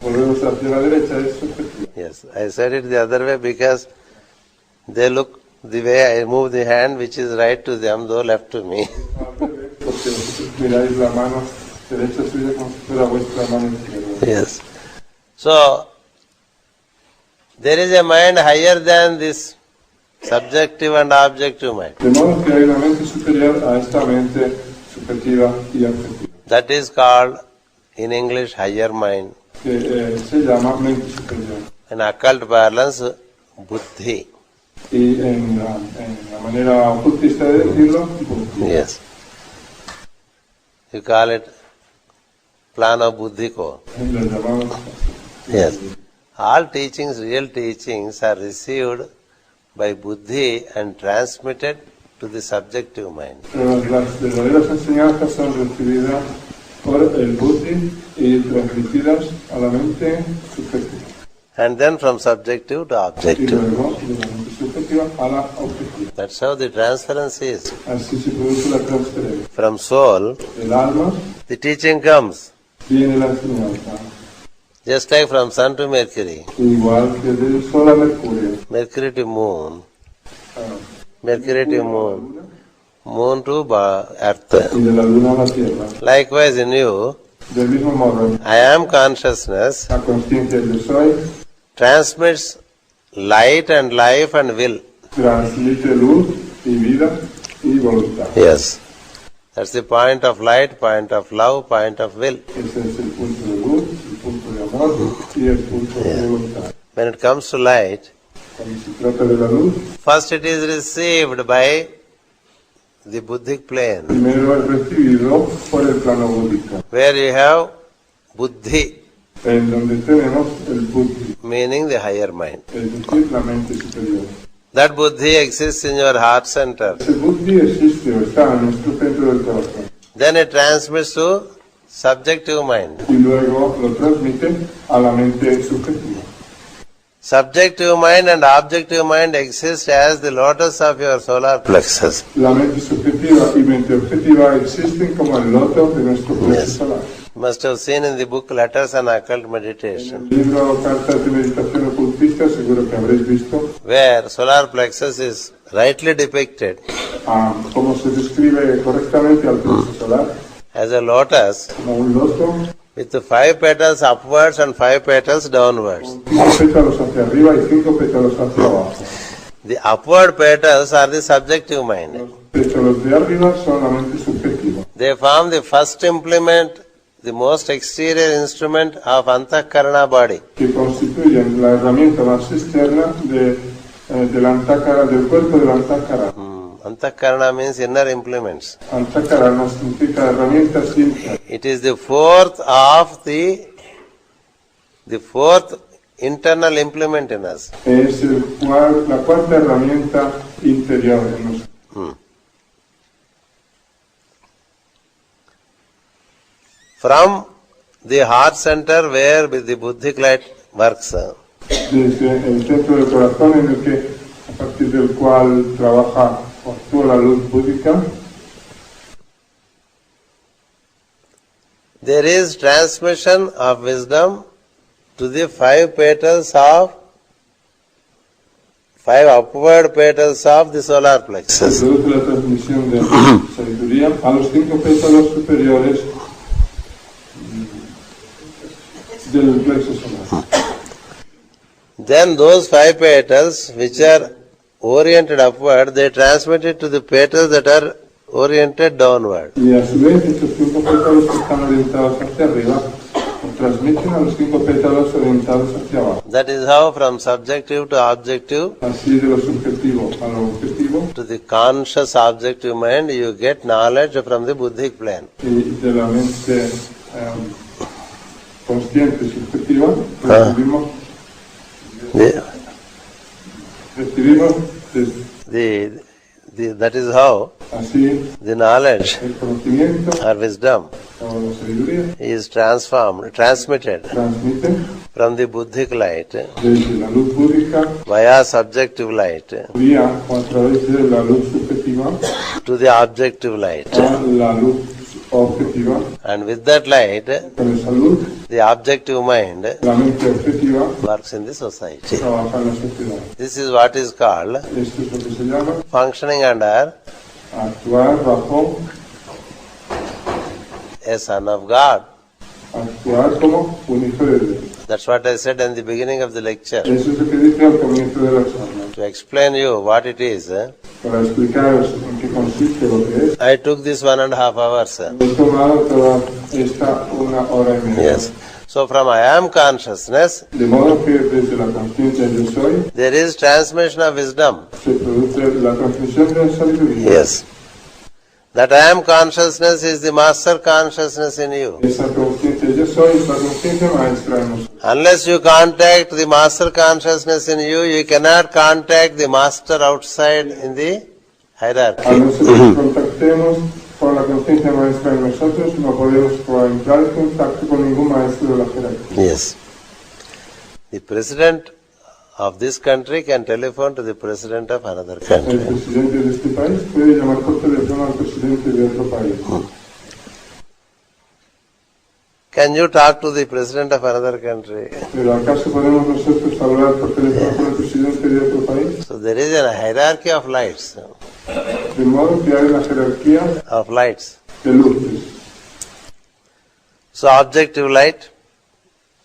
volvemos hacia la derecha, es subjetivo. Yes, I said it the other way because they look the way I move the hand, which is right to them, though left to me. Porque miráis la mano derecha suya como si fuera vuestra mano izquierda. Yes. So, there is a mind higher than this subjective and objective mind. De modo que hay una mente superior a esta mente subjetiva y objetiva, That is called, in English, higher mind. que se llama mente superior. In occult parlance, buddhi. Y en la manera ocultista de decirlo, buddhi. Yes. You call it plano buddhiko. Lo llamamos Yes. All teachings, real teachings, are received by buddhi and transmitted to the subjective mind. Pero las verdaderas enseñanzas son recibidas por el buddhi y transmitidas a la mente subjetiva. And then from subjective to Y objective. luego de la mente subjetiva a la objetiva. That's how the transference is. Así se produce la transferencia. From soul, El alma the teaching comes. viene la enseñanza. Just like from sun to Mercury, Igual que del Sol a Mercurio. Mercury to moon, Ah, Mercury to moon, moon to earth. y de la luna a la tierra. Likewise in you, Del mismo modo, I am consciousness la conciencia yo soy transmits light and life and will. transmite luz y vida y voluntad. Yes. That's the point of light, point of love, point of will. Ese es el punto de luz, el punto de amor y el punto de voluntad. When it comes to light, Cuando se trata de la luz, first it is received by the Buddhic plane, primero es recibido por el plano búdico, where you have Buddhi, en donde tenemos el buddhi, meaning the higher mind. es decir, la mente superior. That Buddhi exists in your heart center. Ese buddhi existe o está en nuestro centro del corazón Then it transmits to subjective mind. y luego lo transmite a la mente subjetiva. Subjective mind and objective mind exist as the lotus of your solar plexus. La mente subjetiva y mente objetiva existen como el loto de nuestro plexo solar. You must have seen in the book Letters on Occult En Meditation, el libro Cartas de Meditación Ocultista, seguro que habréis visto where solar plexus is rightly depicted cómo se describe correctamente al plexo solar as a lotus como un loto with 5 petals upwards and 5 petals downwards. con 5 pétalos hacia arriba y 5 pétalos hacia abajo. The upward petals are the subjective mind. Los pétalos de arriba son la mente subjetiva. They form the first implement, the most exterior instrument of Antakarana body. Que constituyen la herramienta más externa del antácara, del cuerpo del antácara. Antakarana means inner implements. Antácara significa herramientas internas. It is the fourth of the fourth internal implement in us. Es la cuarta herramienta interior en nosotros. From the heart center where the Buddhic light works, Desde el centro del corazón en el que, a partir del cual trabaja o actúa la luz búdica, there is transmission of wisdom to the 5 petals of 5 upward petals of the solar se plexus. produce la transmisión de sabiduría a los 5 pétalos superiores del plexo solar. Then those 5 petals which are oriented upward, they transmit it to the petals that are oriented downward. Y a su vez, estos 5 pétalos que están orientados hacia arriba, los transmiten a los 5 pétalos orientados hacia abajo. That is how from subjective to objective Así de lo subjetivo a lo objetivo, to the conscious objective mind, you get knowledge from the Buddhic plane. y de la mente consciente y subjetiva, recibimos The, recibimos des- That is how Así, the knowledge el conocimiento or wisdom o la sabiduría is transmitted transmite from the buddhic light desde la luz búdica via subjective light vía o a través de la luz subjetiva to the objective light. a la luz objetiva. And with that light, Con esa luz, the objective mind la mente objetiva works in the society. trabaja en la sociedad. This is what is called Esto es lo que se llama functioning under actuar bajo, a son of God. actuar como un hijo de Dios. That's what I said in the beginning of the lecture. Eso es lo que dice al comienzo de la charla. To explain you what it is, Para explicaros en qué consiste lo que es, I took this 1.5 hours. he tomado toda esta 1 hora y media. Yes. So from I am consciousness, De modo que desde la conciencia yo soy, there is transmission of wisdom. se produce la transmisión de la sabiduría. Yes. That I am consciousness is the master consciousness in you. Esa conciencia yo soy es la conciencia maestra en nosotros. Unless you contact the master consciousness in you, you cannot contact the master outside in the A hierarchy. no ser que contactemos con la conciencia maestra en nosotros, no podemos entrar en contacto con ningún maestro de la jerarquía. Yes. The president of this country can telephone to the president of another El country. presidente de este país puede llamar por teléfono al presidente de otro país. Can you talk to the president of another country? Pero ¿acaso podemos nosotros hablar por teléfono con el presidente de otro país? So there is a hierarchy of lights. De modo que hay una jerarquía Of lights. de luces. So objective light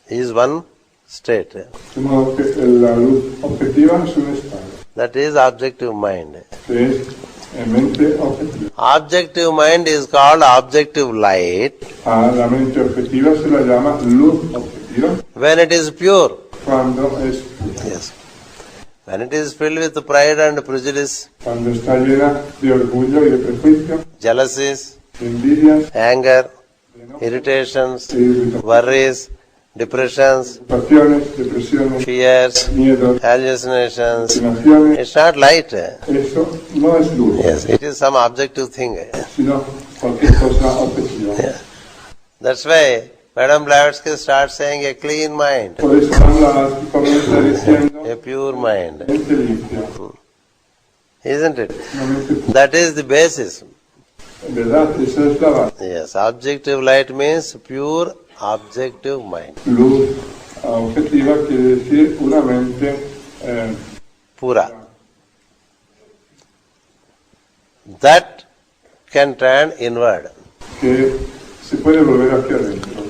is one state. De modo que la luz objetiva es un estado, That is objective mind. que es mente objetiva. Objective mind is called objective light A la mente objetiva se la llama luz objetiva when it is pure. cuando es Yes. When it is filled with pride and prejudice, cuando está llena de orgullo y de prejuicio, jealousies, de envidias, anger, de enojo, irritations, de irritaciones, worries, depressions, depresiones, fears, miedos, hallucinations. imaginaciones. It's not light. Eso no es luz, Yes, it is some objective thing. sino cualquier cosa objetiva. That's why Madam Blavatsky starts saying a clean mind, Por eso habla, comienza diciendo a pure mind. mente limpia, Isn't it? una mente pura. That is the basis. En verdad, esa es la base. Yes, objective light means pure objective mind. Luz objetiva quiere decir una mente Pura. That can turn inward que se puede volver hacia adentro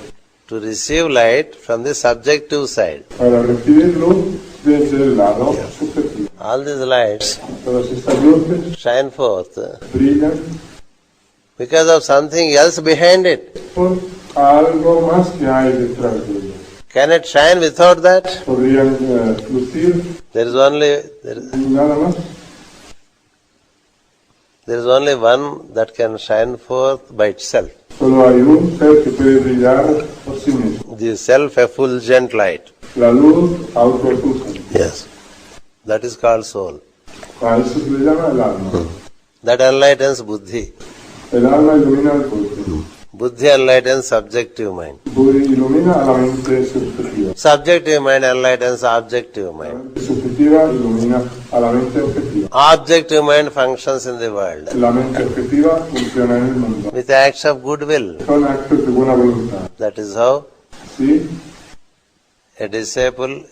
to receive light from the subjective side. para recibir luz desde el lado subjetivo. All these lights Todas estas luces shine forth brillan because of something else behind it. por algo más que hay detrás de ellas. Can it shine without that? Podrían lucir There is only nada más. one that can shine forth by itself. Solo hay un ser que puede brillar por sí mismo. The self-effulgent light. La luz autoefulgente. Yes. That is called soul. A eso se le llama el alma. That enlightens buddhi. El alma ilumina al buddhi. Buddhi enlightens subjective mind. Buddhi ilumina a la mente subjetiva. Subjective mind enlightens objective La mind. mente subjetiva ilumina a la mente objetiva. Objective mind functions in the world La mente objetiva funciona en el mundo. with acts of goodwill. Son actos de buena voluntad. That is how ¿Sí? a disciple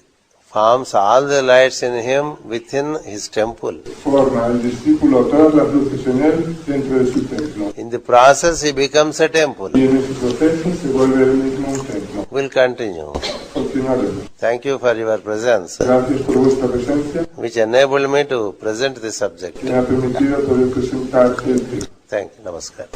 forms all the lights in him within his temple. Forma el discípulo todas las luces en él dentro de su templo. In the process he becomes a temple. Y en ese proceso se vuelve él mismo un templo. We'll continue. Continuaremos. Thank you for your presence, Gracias por vuestra presencia which enabled me to present the subject. que me ha permitido poder presentar el tema. Thank you. Namaskar.